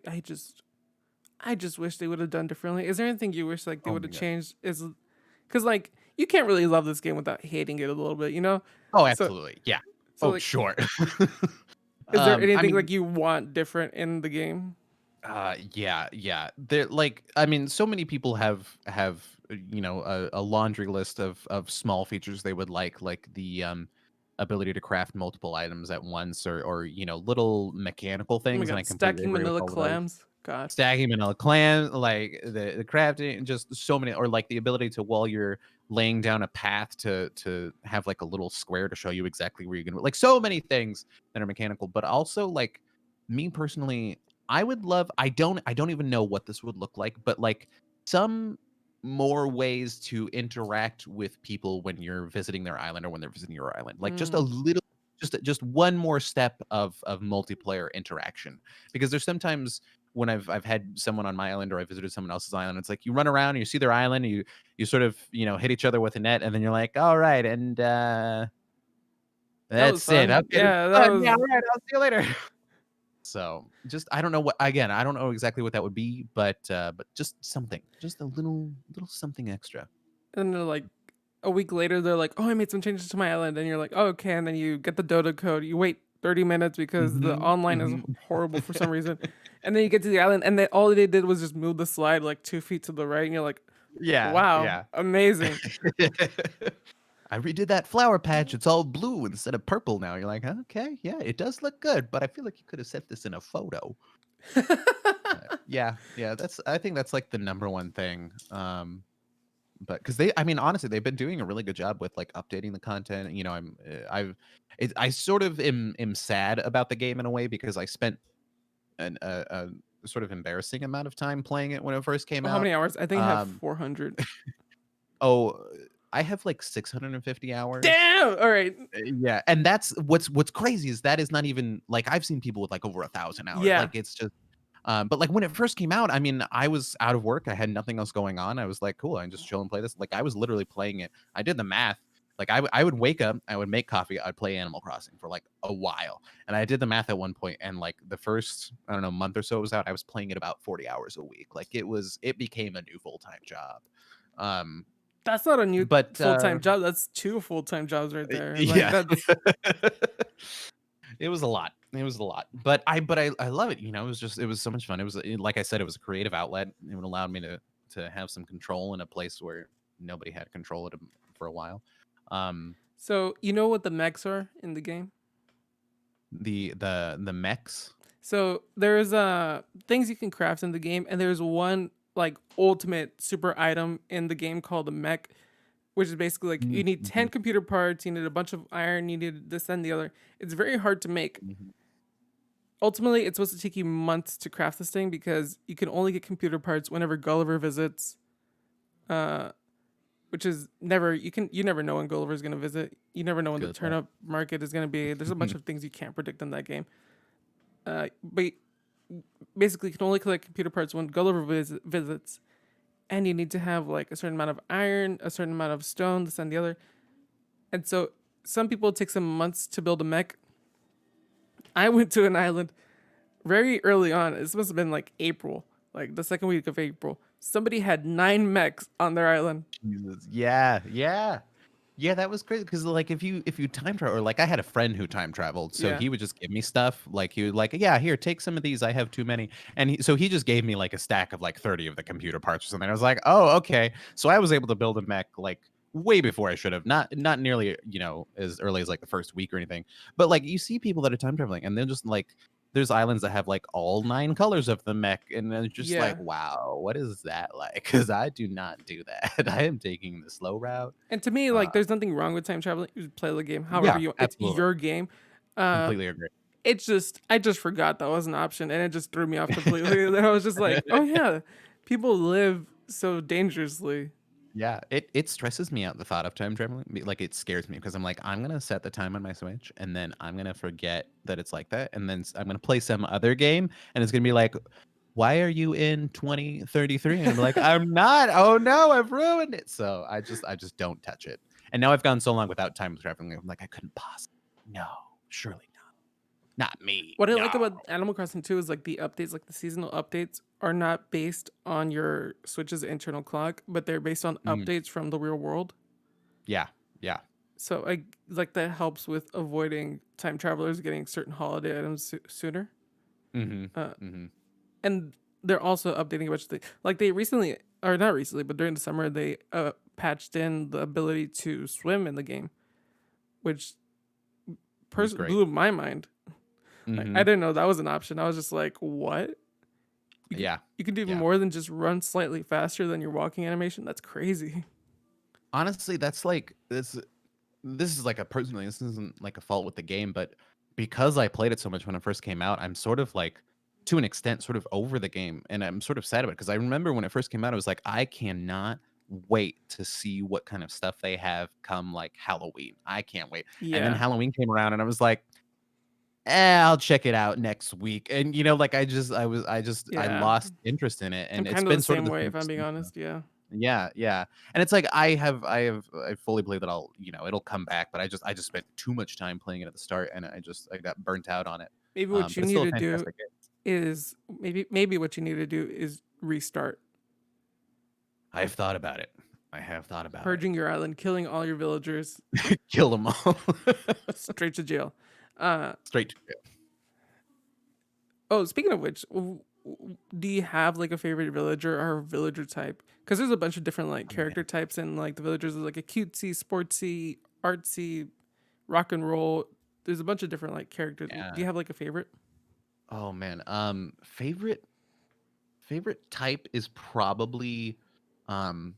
just wish they would have done differently. Is there anything you wish like they Oh would my have god. changed? Is because like you can't really love this game without hating it a little bit, you know? Oh, So absolutely. Yeah. so Oh, like, sure. is there I anything mean, like you want different in the game? yeah, yeah. They're like, I mean, so many people have a laundry list of small features they would like the ability to craft multiple items at once, or little mechanical Oh my things, and I god, completely stacking agree with manila all of those. clams. God. Stacking vanilla clan, like the crafting, just so many, or like the ability to, while you're laying down a path, to have like a little square to show you exactly where you're gonna, like so many things that are mechanical. But also, like, me personally, I don't even know what this would look like, but like some more ways to interact with people when you're visiting their island or when they're visiting your island. Like just a Mm. little, just one more step of multiplayer interaction. Because there's sometimes when I've had someone on my island or I visited someone else's island, it's like you run around and you see their island, and you sort of hit each other with a net, and then you're like, all right, and That was that's it. fun. Okay, this is Yeah, that fun. Yeah, was. all right, I'll see you later. So just I don't know what, again, I don't know exactly what that would be, but just something, just a little something extra. And they're like, a week later, they're like, "Oh, I made some changes to my island," and you're like, oh, "Okay," and then you get the Dota code. You wait 30 minutes because the Mhm, online is mhm. horrible for some reason, and then you get to the island, and all they did was just move the slide like 2 feet to the right, and you're like, Yeah, "Wow, yeah. amazing!" I redid that flower patch. It's all blue instead of purple now. You're like, okay, yeah, it does look good, but I feel like you could have set this in a photo. Yeah, yeah. I think that's like the number one thing. But because I mean, honestly, they've been doing a really good job with like updating the content. I sort of am sad about the game in a way, because I spent a sort of embarrassing amount of time playing it when it first came How out. many hours? I think I have Um, 400. oh, I have like 650 hours. Damn. All right. Yeah, and that's what's crazy, is that is not even like, I've seen people with like over 1,000 hours. Yeah. Like it's just, but like when it first came out, I mean, I was out of work, I had nothing else going on. I was like, cool, I can just chill and play this. Like I was literally playing it. I did the math. Like I would wake up, I would make coffee, I'd play Animal Crossing for like a while, and I did the math at one point, and like the first, I don't know, month or so it was out, I was playing it about 40 hours a week. Like it became a new full time job. Um, That's not a new but full time job. That's two full time jobs right there. Like yeah. that's. It was a lot. It was a lot. But I love it. It was so much fun. It was, like I said, it was a creative outlet. It allowed me to have some control in a place where nobody had control for a while. Um So you know what the mechs are in the game? the mechs. So there's things you can craft in the game, and there's one like ultimate super item in the game called the mech, which is basically like you need 10 Mhm, computer parts, you need a bunch of iron, you need this and the other. It's very hard to make. mhm. Ultimately, it's supposed to take you months to craft this thing because you can only get computer parts whenever Gulliver visits, uh, which is never you never know when Gulliver is gonna visit. You never know when the Good luck. turnip market is gonna be. There's a bunch of things you can't predict in that game. But basically, you can only collect computer parts when Gulliver visits, and you need to have like a certain amount of iron, a certain amount of stone, this and the other. And so, some people it takes them months to build a mech. I went to an island very early on. This must have been like April, like the second week of April. Somebody had 9 mechs on their island. Jesus. Yeah, yeah. Yeah, that was crazy because like if you time travel or like I had a friend who time traveled, so Yeah, he would just give me stuff. Like he would like, yeah, here, take some of these. I have too many. And so he just gave me like a stack of like 30 of the computer parts or something. I was like, oh, okay. So I was able to build a mech like way before I should have. Not nearly, as early as like the first week or anything. But like you see people that are time traveling and they're just like there's islands that have like all 9 colors of the mech, and then it's just like, yeah. wow, what is that like? Because I do not do that. I am taking the slow route. And to me, Uh, like, there's nothing wrong with time traveling. You just play the game however yeah, you. It's absolutely. your game. Uh, Completely agree. it's just I just forgot that was an option, and it just threw me off completely. And I was just like, oh yeah, people live so dangerously. Yeah, it stresses me out the thought of time traveling. Like it scares me because I'm like, I'm gonna set the time on my Switch and then I'm gonna forget that it's like that. And then I'm gonna play some other game and it's gonna be like, why are you in 2033? And I'm like, I'm not. Oh no, I've ruined it. So I just don't touch it. And now I've gone so long without time traveling. I'm like, I couldn't possibly. No, surely not me. What I No. like about Animal Crossing too is like the updates, like the seasonal updates, are not based on your Switch's internal clock, but they're based on Mm, updates from the real world. yeah, yeah. So I like that helps with avoiding time travelers getting certain holiday items sooner. Mm-hmm. Uh, Mm-hmm. and they're also updating a bunch of things. Like they recently, or not recently, but during the summer, they patched in the ability to swim in the game, which It was great. blew my mind. Like, I Mm-hmm. didn't know that was an option. I was just like, what? You can Yeah. you can do Yeah. more than just run slightly faster than your walking animation. That's crazy. Honestly, that's like this is like a personally, this isn't like a fault with the game, but because I played it so much when it first came out, I'm sort of like to an extent sort of over the game and I'm sort of sad about it because I remember when it first came out, I was like, I cannot wait to see what kind of stuff they have come like Halloween. I can't wait. And then Yeah, Halloween came around and I was like, I'll check it out next week. And like I yeah. lost interest in it I'm and it's kind of the been sort of same the way same if I'm being since. honest. Yeah. Yeah, yeah. And it's like I fully believe that it'll come back, but I just spent too much time playing it at the start and I got burnt out on it. Maybe what you But it's need still a to do fantastic game. is maybe what you need to do is restart, I've thought about it. I have thought about it. purging your island, killing all your villagers, Kill them all. straight to jail. Uh Straight to jail. oh, speaking of which, do you have like a favorite villager or villager type? Because there's a bunch of different like Oh character man. types and like the villagers. There's like a cutesy, sportsy, artsy, rock and roll. There's a bunch of different like characters. Do you Yeah. have like a favorite? Oh man. Favorite type is probably um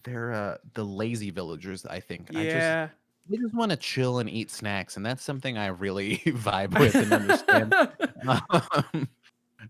they're the lazy villagers, I think. Yeah. They just want to chill and eat snacks, and that's something I really vibe with and understand. Um,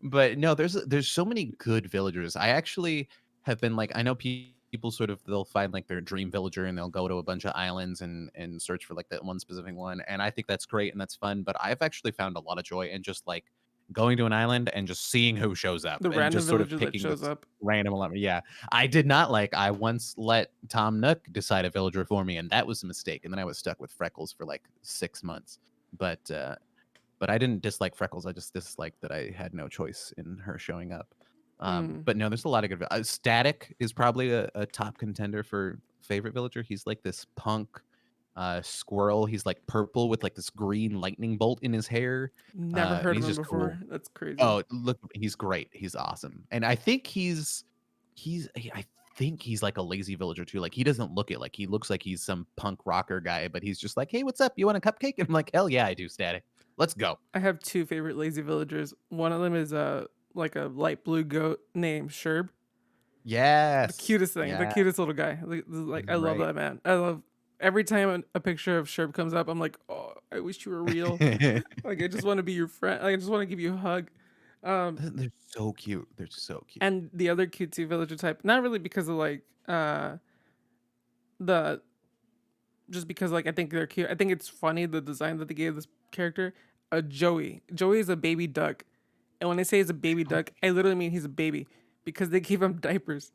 but no, there's so many good villagers. I actually have been like, I know people sort of they'll find like their dream villager and they'll go to a bunch of islands and search for like that one specific one, and I think that's great and that's fun. But I've actually found a lot of joy in just like going to an island and just seeing who shows up The and random just sort of villager that picking shows this up. random element. Yeah, I did not like. I once let Tom Nook decide a villager for me, and that was a mistake. And then I was stuck with Freckles for like 6 months. But but I didn't dislike Freckles. I just disliked that I had no choice in her showing up. Mm, But no, there's a lot of good. Static is probably a top contender for favorite villager. He's like this punk squirrel. He's like purple with like this green lightning bolt in his hair, never and heard of he's him just before. cool. That's crazy. Oh, look, he's great. He's awesome, and I think I think he's like a lazy villager too. Like he doesn't look it. Like he looks like he's some punk rocker guy, but he's just like, hey, what's up? You want a cupcake? And I'm like, hell yeah, I do, Static. Let's go. I have two favorite lazy villagers. One of them is like a light blue goat named Sherb. The Yes. cutest thing, the Yeah. cutest little guy. Like I love Right. that man. I love every time a picture of Sherb comes up. I'm like, oh, I wish you were real. Like I just want to be your friend. Like, I just want to give you a hug. They're so cute. They're so cute. And the other cutesy villager type, not really because of like the just because like I think they're cute. I think it's funny the design that they gave this character. Joey. Joey is a baby duck, and when I say he's a baby duck, I literally mean he's a baby because they gave him diapers.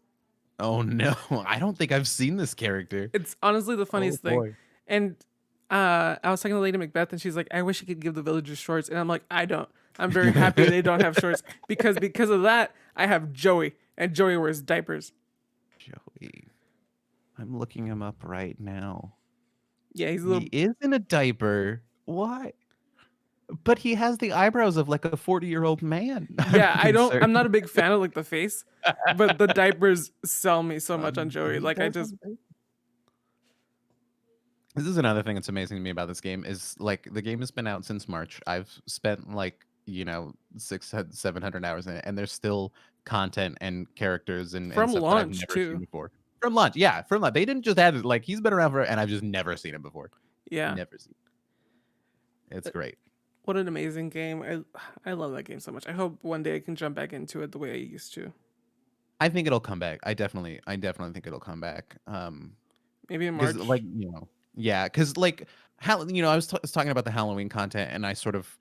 Oh no, I don't think I've seen this character. It's honestly the Oh funniest thing. boy. And I was talking to Lady Macbeth, and she's like, "I wish I could give the villagers shorts," and I'm like, "I don't. I'm very happy they don't have shorts because of that. I have Joey, and Joey wears diapers. Joey. I'm looking him up right now. Yeah, he's a He little. is in a diaper. Why? But he has the eyebrows of like a 40-year-old man. I'm Yeah, I don't. I'm concerned. not a big fan of like the face, but the diapers sell me so much on Joey. He Like I does just have diapers. This is another thing that's amazing to me about this game is like the game has been out since March. I've spent like, 700 hours in it, and there's still content and characters and from stuff that I've launch never seen too. before. From launch, yeah, from launch. They didn't just add it, like he's been around for and I've just never seen him before. Yeah, Never seen. It's great. what an amazing game. I love that game so much. I hope one day I can jump back into it the way I used to. I think it'll come back. I definitely think it'll come back. Maybe in Because like March. yeah, because like I was talking about the Halloween content, and I sort of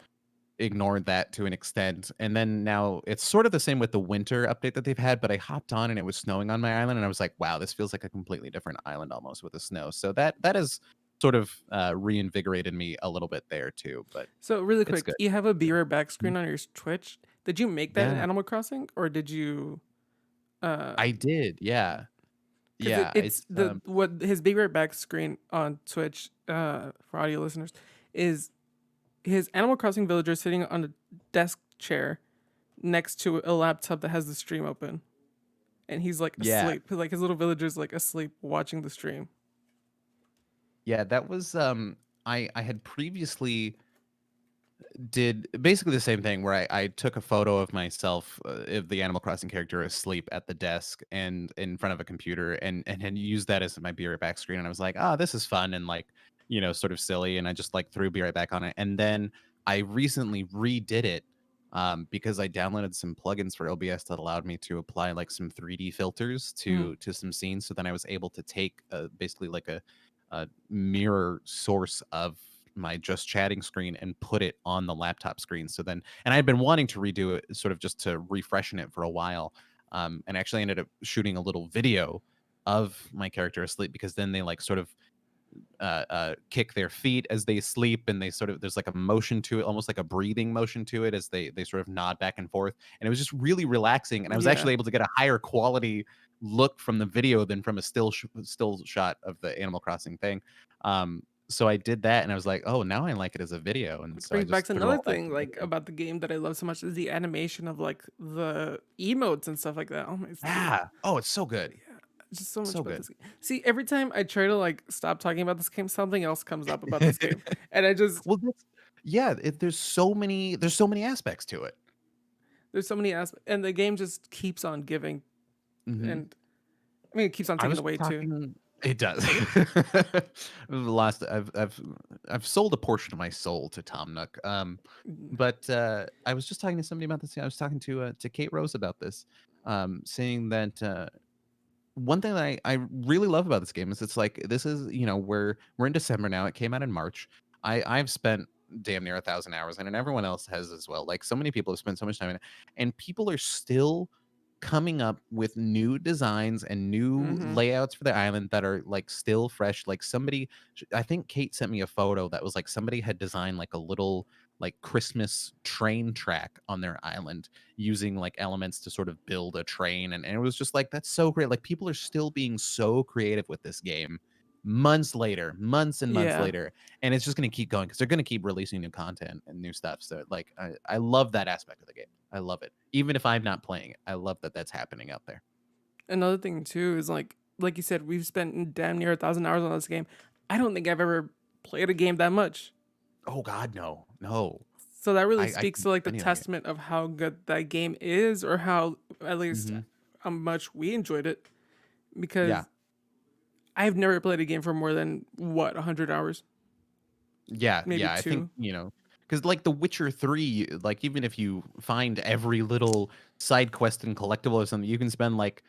ignored that to an extent, and then now it's sort of the same with the winter update that they've had. But I hopped on and it was snowing on my island, and I was like, wow, this feels like a completely different island almost with the snow. So that has sort of reinvigorated me a little bit there too. But So really it's quick, good. you have a Be Right Back Mhm. screen on your Twitch. Did you make that in Yeah, Animal Crossing, or did you? Uh, I did. Yeah, because yeah. it's It's the what his Be Right Back screen on Twitch. For audio listeners, is his Animal Crossing villager sitting on a desk chair next to a laptop that has the stream open, and he's like yeah. asleep. Like his little villager's like asleep watching the stream. Yeah, that was I had previously did basically the same thing where I took a photo of myself of the Animal Crossing character asleep at the desk and in front of a computer and had used that as my Be Right Back screen, and I was like, oh, this is fun and like sort of silly, and I just like threw Be Right Back on it, and then I recently redid it because I downloaded some plugins for OBS that allowed me to apply like some 3D filters Mm. to some scenes, so then I was able to take basically like a mirror source of my just chatting screen and put it on the laptop screen. So then, and I had been wanting to redo it sort of just to refreshen it for a while. And actually ended up shooting a little video of my character asleep because then they like sort of kick their feet as they sleep, and they sort of there's like a motion to it, almost like a breathing motion to it as they sort of nod back and forth, and it was just really relaxing, and I was Yeah. actually able to get a higher quality look from the video than from a still shot of the Animal Crossing thing. So I did that, and I was like, oh, now I like it as a video, and Which so I brings back just to threw another all that thing to the like video. about the game that I love so much is the animation of like the emotes and stuff like that. Oh my, Yeah. Oh, it's so good. yeah, just so much So about good. this game. See, every time I try to like stop talking about this game, something else comes up about this game, and I just Well, yeah, there's so many aspects to it. there's so many aspects, and the game just keeps on giving, Hmm. and I mean it keeps on I taking was away too. talking. It does. The last I've sold a portion of my soul to Tom Nook. But I was just talking to somebody about this. I was talking to Kate Rose about this, saying that one thing that I really love about this game is it's like this is we're in December now. It came out in March. I've spent damn near 1,000 hours in it, and everyone else has as well. Like so many people have spent so much time in it, and people are still coming up with new designs and new Mm-hmm. layouts for the island that are like still fresh. Like I think Kate sent me a photo that was like somebody had designed like a little like Christmas train track on their island using like elements to sort of build a train, and it was just like that's so great. Like people are still being so creative with this game months and months Yeah. later, and it's just going to keep going because they're going to keep releasing new content and new stuff. So like I love that aspect of the game. I love it, even if I'm not playing it. I love that that's happening out there. Another thing too is like you said, we've spent damn near 1,000 hours on this game. I don't think I've ever played a game that much. Oh God, no. So that really I speaks can to like the any other game. testament of how good that game is, or how at least Hmm. how much we enjoyed it Yeah. because I've never played a game for more than 100 hours, Yeah, maybe yeah. I think, two. because like The Witcher 3, like even if you find every little side quest and collectible or something, you can spend like,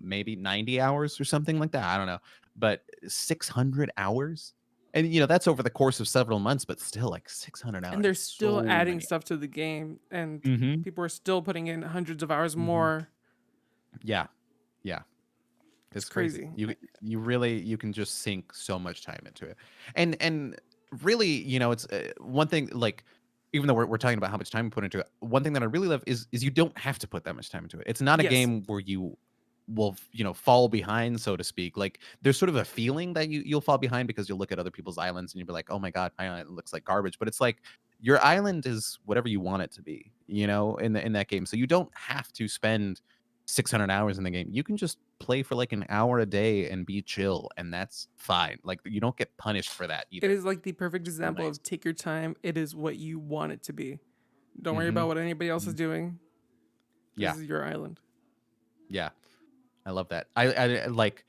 maybe 90 hours or something like that. I don't know. But 600 hours? And that's over the course of several months, but still like 600 And hours they're is still so adding many. stuff to the game, and Mhm. people are still putting in hundreds of hours Mhm. more. Yeah. Yeah. It's It's crazy. crazy. You really you can just sink so much time into it. And really, it's one thing like even though we're talking about how much time we put into it, one thing that I really love is you don't have to put that much time into it. It's not a Yes, game where you will, fall behind, so to speak. Like there's sort of a feeling that you'll fall behind because you'll look at other people's islands and you'll be like, "Oh my god, my island looks like garbage." But it's like your island is whatever you want it to be, in that game. So you don't have to spend 600 hours in the game. You can just play for like an hour a day and be chill, and that's fine. Like you don't get punished for that it either. is like the perfect So example nice. of take your time. It is what you want it to be. Don't worry Mm-hmm. about what anybody else is Mhm. doing. This Yeah, is your island. yeah, I love that. I like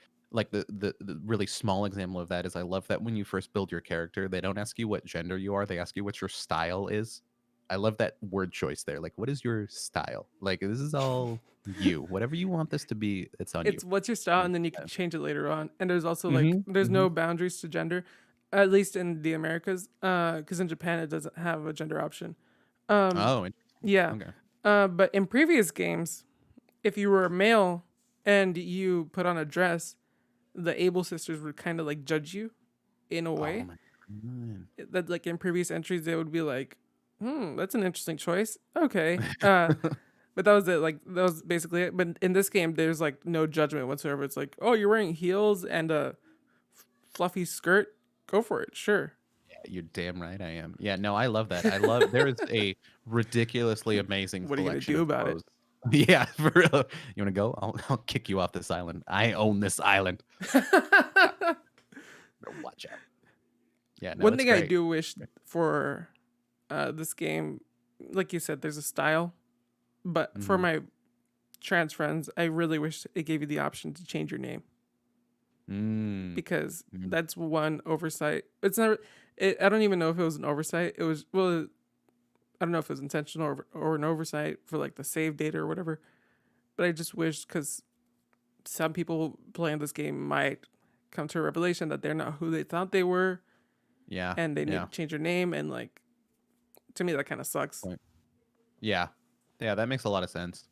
the really small example of that is I love that when you first build your character, they don't ask you what gender you are. They ask you what your style is. I love that word choice there. Like, what is your style? Like, this is all you. Whatever you want this to be, it's on you. It's what's your style, And and then you can change it later on. And there's also like mm-hmm, there's mm-hmm. no boundaries to gender, at least in the Americas. Because in Japan it doesn't have a gender option. Um, Oh, interesting. yeah. Okay. But in previous games, if you were a male and you put on a dress, the Able sisters would kind of like judge you in a Oh way. my god. That like in previous entries they would be like, that's an interesting choice. Okay. But that was it. Like that was basically it. But in this game, there's like no judgment whatsoever. It's like, oh, you're wearing heels and a fluffy skirt. Go for it. Sure. You're damn right I am. Yeah, no, I love that. I love there is a ridiculously amazing What are you gonna selection do of about it? clothes. Yeah, for real. You wanna go? I'll kick you off this island. I own this island. Yeah, better watch out. Yeah, no, One it's thing I great. do wish for this game, like you said, there's a style. But for Mhm. my trans friends, I really wish it gave you the option to change your name Mm. because Mhm. that's one oversight. It's not. I don't even know if it was an oversight. It was well. I don't know if it was intentional or an oversight for like the save data or whatever. But I just wish because some people playing this game might come to a revelation that they're not who they thought they were, Yeah, and they need yeah. to change their name. And like to me, that kind of sucks. Point. Yeah. Yeah, that makes a lot of sense.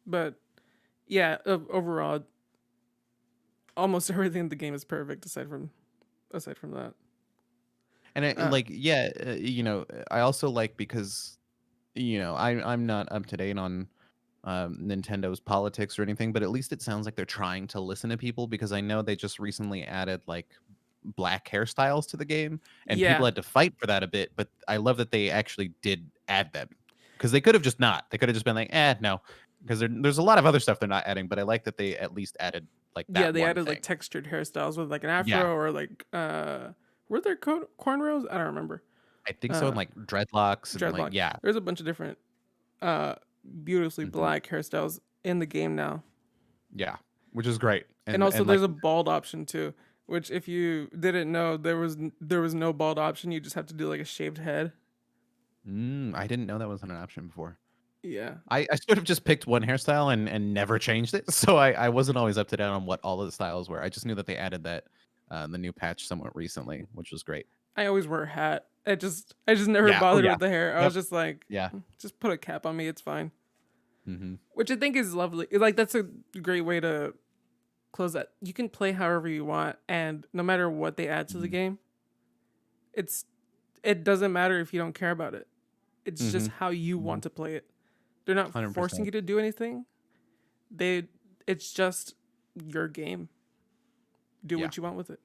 But yeah, overall, almost everything in the game is perfect aside from that. And Uh, like, yeah, I also like because I'm not up to date on Nintendo's politics or anything, but at least it sounds like they're trying to listen to people because I know they just recently added like black hairstyles to the game and people yeah, had to fight for that a bit, but I love that they actually did add them because they could have just not. They could have just been like, no, because there's a lot of other stuff they're not adding, but I like that they at least added like yeah, that they one added like thing. textured hairstyles with like an Yeah, afro or like were there cornrows? I don't remember. I think so. And Uh, like dreadlocks and like, dreadlock. yeah. There's a bunch of different uh beautifully Hmm. black hairstyles in the game now. Yeah, which is great. And also And there's like a bald option too, which if you didn't know, there was no bald option. You just have to do like a shaved head. I didn't know that wasn't an option before. Yeah. I sort of just picked one hairstyle and never changed it. So I wasn't always up to date on what all of the styles were. I just knew that they added that the new patch somewhat recently, which was great. I always wear a hat. I just never Yeah. Oh bothered yeah. with the hair. I Yep. was just like, Yeah. just put a cap on me, it's fine. Hmm. Which I think is lovely. Like that's a great way to close that. You can play however you want and no matter what they add to the Hmm. game, it's it doesn't matter if you don't care about it. It's just Hmm. how you Hmm. want to play it. They're not forcing 100%. you to do anything. They it's just your game. Do Yeah. what you want with it.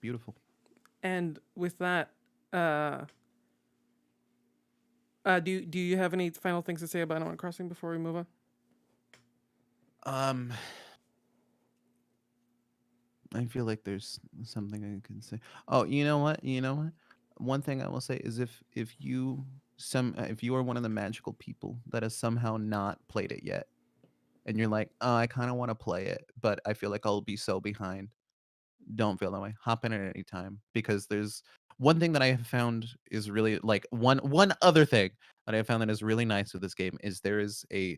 Beautiful. And with that, uh do you have any final things to say about Animal Crossing before we move on? Um, I feel like there's something I can say. Oh, you know what? You know what? One thing I will say is if you if you are one of the magical people that has somehow not played it yet, and you're like, oh, I kind of want to play it, but I feel like I'll be so behind. Don't feel that way. Hop in at any time, because there's one thing that I have found is really like one other thing that I have found that is really nice with this game is there is a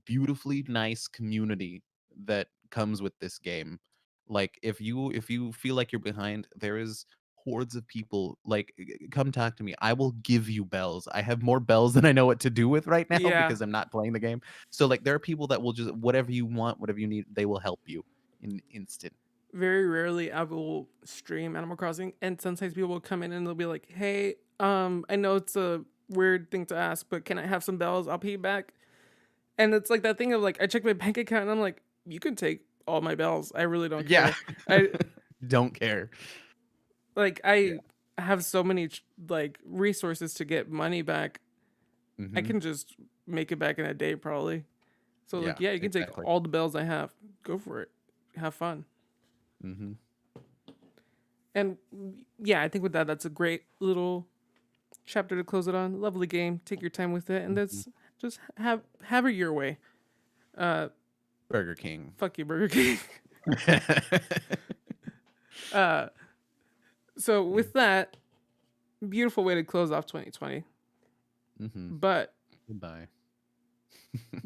beautifully nice community that comes with this game. Like if you feel like you're behind, there is hordes of people like come talk to me. I will give you bells. I have more bells than I know what to do with right now Yeah, because I'm not playing the game. So like there are people that will just whatever you want, whatever you need, they will help you in instant. very rarely I will stream Animal Crossing, and sometimes people will come in and they'll be like, "Hey, I know it's a weird thing to ask, but can I have some bells? I'll pay you back." And it's like that thing of like I check my bank account and I'm like, "You can take all my bells. I really don't Yeah. care." I Don't care. like Yeah. I have so many like resources to get money back. I Mhm. can just make it back in a day probably. So like, Yeah, yeah, you can take exactly. all the bells I have. Go for it. Have fun. Mhm. And yeah, I think with that, that's a great little chapter to close it on. Lovely game. Take your time with it, and Mhm. that's just have it your way. Uh, Burger King. fuck you, Burger King. uh, so Yeah. with that, beautiful way to close off 2020. Mhm. But Goodbye.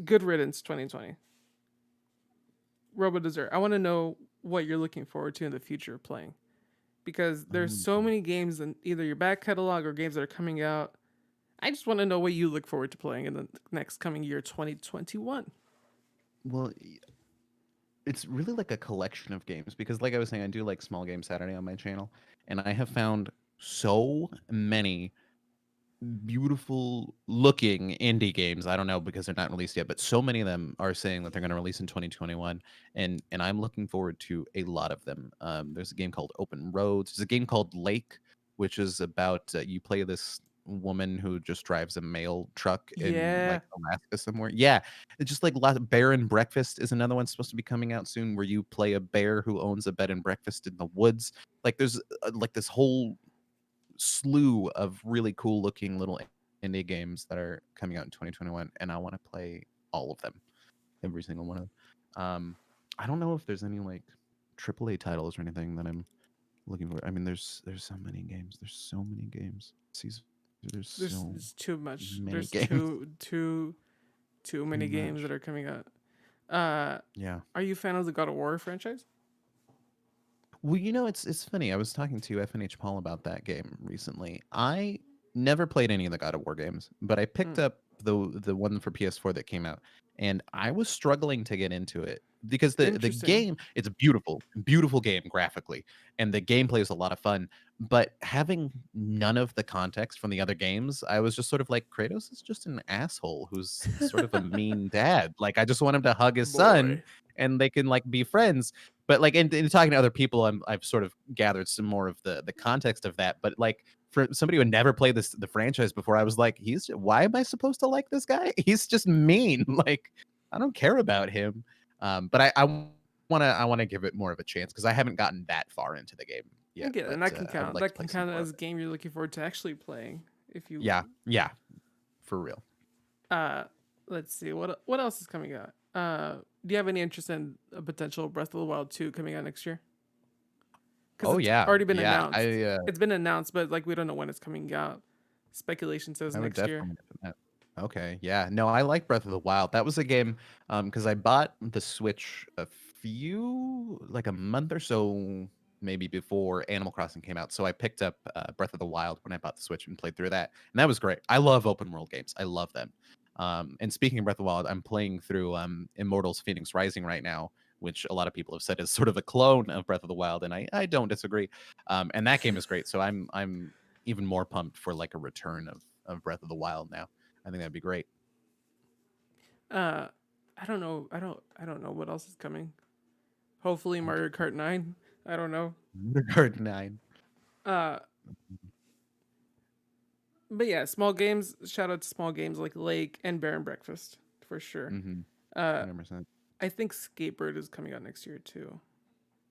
good riddance 2020. Robo Dessert. I want to know what you're looking forward to in the future of playing, because there's Oh, so many games in either your back catalog or games that are coming out. I just want to know what you look forward to playing in the next coming year, 2021. well, it's really like a collection of games because, like I was saying, I do like Small Game Saturday on my channel, and I have found so many beautiful looking indie games. I don't know because they're not released yet, but so many of them are saying that they're going to release in 2021, and I'm looking forward to a lot of them. There's a game called Open Roads. There's a game called Lake, which is about you play this woman who just drives a mail truck in Yeah, like Alaska somewhere. Yeah, it's just like lots. Bear and Breakfast is another one supposed to be coming out soon, where you play a bear who owns a bed and breakfast in the woods. Like there's like this whole slew of really cool looking little indie games that are coming out in 2021, and I want to play all of them, every single one of them. I don't know if there's any like AAA titles or anything that I'm looking for. I mean, there's so many games. There's so many games. Caesar, there's so there's too much. many There's games. too Too many games that much. are coming out. Uh, Yeah. are you a fan of the God of War franchise? Well, it's funny. I was talking to FNH Paul about that game recently. I never played any of the God of War games, but I picked Mm, up the one for PS4 that came out, and I was struggling to get into it because the interesting. game, it's a beautiful, beautiful game graphically, and the gameplay is a lot of fun. But having none of the context from the other games, I was just sort of like, Kratos is just an asshole who's sort of a mean dad. Like I just want him to hug his son Boy. and they can like be friends, but like in talking to other people, I've sort of gathered some more of the context of that. But like for somebody who had never played the franchise before, I was like, why am I supposed to like this guy? He's just mean. Like I don't care about him. But I wanna give it more of a chance because I haven't gotten that far into the game I yet. get it, But and that can I would count. like to That play can some count more of as a it. game you're looking forward to actually playing. If you, Yeah, yeah, for real. uh, let's see what else is coming out. Do you have any interest in a potential Breath of the Wild 2 coming out next year? Because Oh it's yeah, already been yeah. announced. It's been announced, but like we don't know when it's coming out. Speculation says I would next year. definitely mention that. Okay, yeah. No, I like Breath of the Wild. That was a game because I bought the Switch like a month or so maybe before Animal Crossing came out. So I picked up Breath of the Wild when I bought the Switch and played through that. And that was great. I love open world games. I love them. And speaking of Breath of the Wild, I'm playing through Immortals Phoenix Rising right now, which a lot of people have said is sort of a clone of Breath of the Wild, and I don't disagree. And that game is great. So I'm even more pumped for like a return of Breath of the Wild now. I think that'd be great. Uh, I don't know. I don't know what else is coming. Hopefully Mario Kart 9. I don't know. Garden 9. Uh, but yeah, small games. Shout out to small games like Lake and Bear and Breakfast for sure. Mm-hmm. Uh, 100%. I think Skatebird is coming out next year too.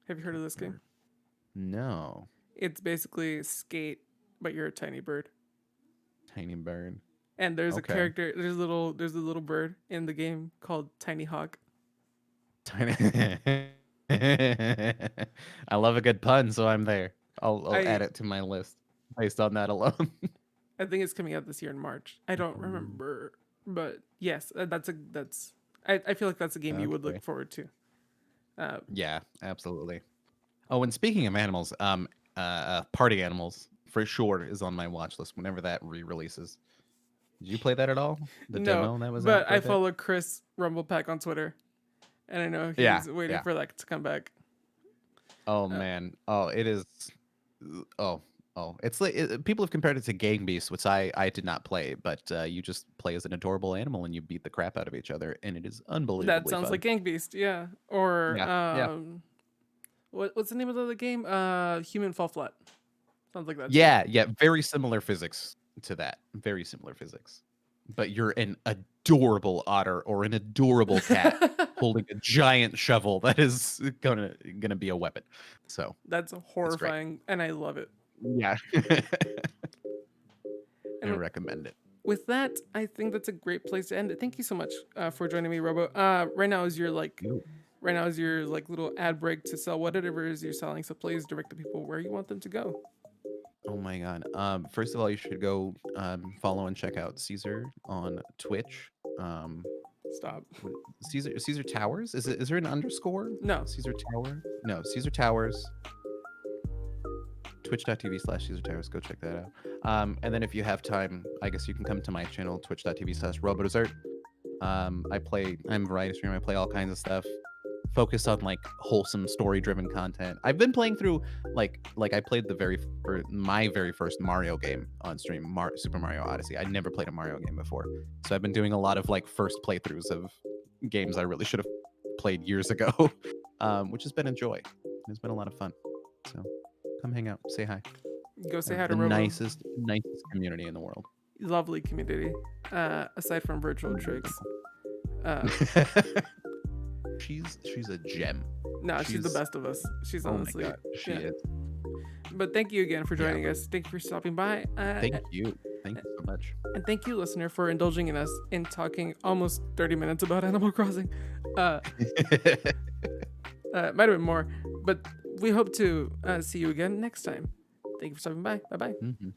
Have you heard of this game? Skatebird. No. It's basically Skate, but you're a tiny bird. Tiny bird. And there's a Okay. character. There's a little bird in the game called Tiny Hawk. Tiny. I love a good pun, so I'm there. I'll I add it to my list based on that alone. I think it's coming out this year in March. I don't remember, but yes, that's. I feel like that's a game you would Okay. look forward to. Yeah, absolutely. Oh, and speaking of animals, party animals for sure is on my watch list whenever that re-releases. Did you play that at all? The No, demo that was out but for a I bit? follow Chris Rumblepack on Twitter, and I know Yeah, he's waiting yeah. for that to come back. Oh Uh, man. Oh, it is. Oh, It's like people have compared it to Gang Beasts, which I did not play, but you just play as an adorable animal and you beat the crap out of each other, and it is that unbelievably sounds fun. like Gang Beast, yeah. Or Yeah, yeah, what's the name of the other game? Human Fall Flat. Sounds like that too. yeah, yeah. Very similar physics to that. Very similar physics. But you're an adorable otter or an adorable cat holding a giant shovel that is gonna be a weapon. So That's it's great. horrifying, and I love it. Yeah. I And recommend it. with that, I think that's a great place to end it. Thank you so much for joining me, Robo. Right now is your You. little ad break to sell whatever it is you're selling. So please direct the people where you want them to go. Oh my god. First of all, you should go follow and check out Caesar on Twitch. Stop. What- Caesar Towers? Is there an underscore? No. Caesar Tower? No, Caesar Towers. Twitch.tv/Caesar Towers. Go check that out. And then if you have time, I guess you can come to my channel, Twitch.tv/Robo Dessert. I'm a variety streamer. I play all kinds of stuff. Focus on like wholesome story-driven content. I've been playing through like I played my very first Mario game on stream, Super Mario Odyssey. I never played a Mario game before, so I've been doing a lot of like first playthroughs of games I really should have played years ago, which has been a joy. It's been a lot of fun. So come hang out, say hi. Go say Have hi to the Robo. nicest community in the world. Lovely community. Aside from virtual tricks. She's a gem. No, she's the She's- best of us. She's Oh my honestly. god, she yeah. is. But thank you again for Yeah. joining us. Thank you for stopping by. Thank you so much. And thank you, listener, for indulging in us in talking almost 30 minutes about Animal Crossing. It might have been more, but we hope to see you again next time. Thank you for stopping by. Bye bye. Mhm.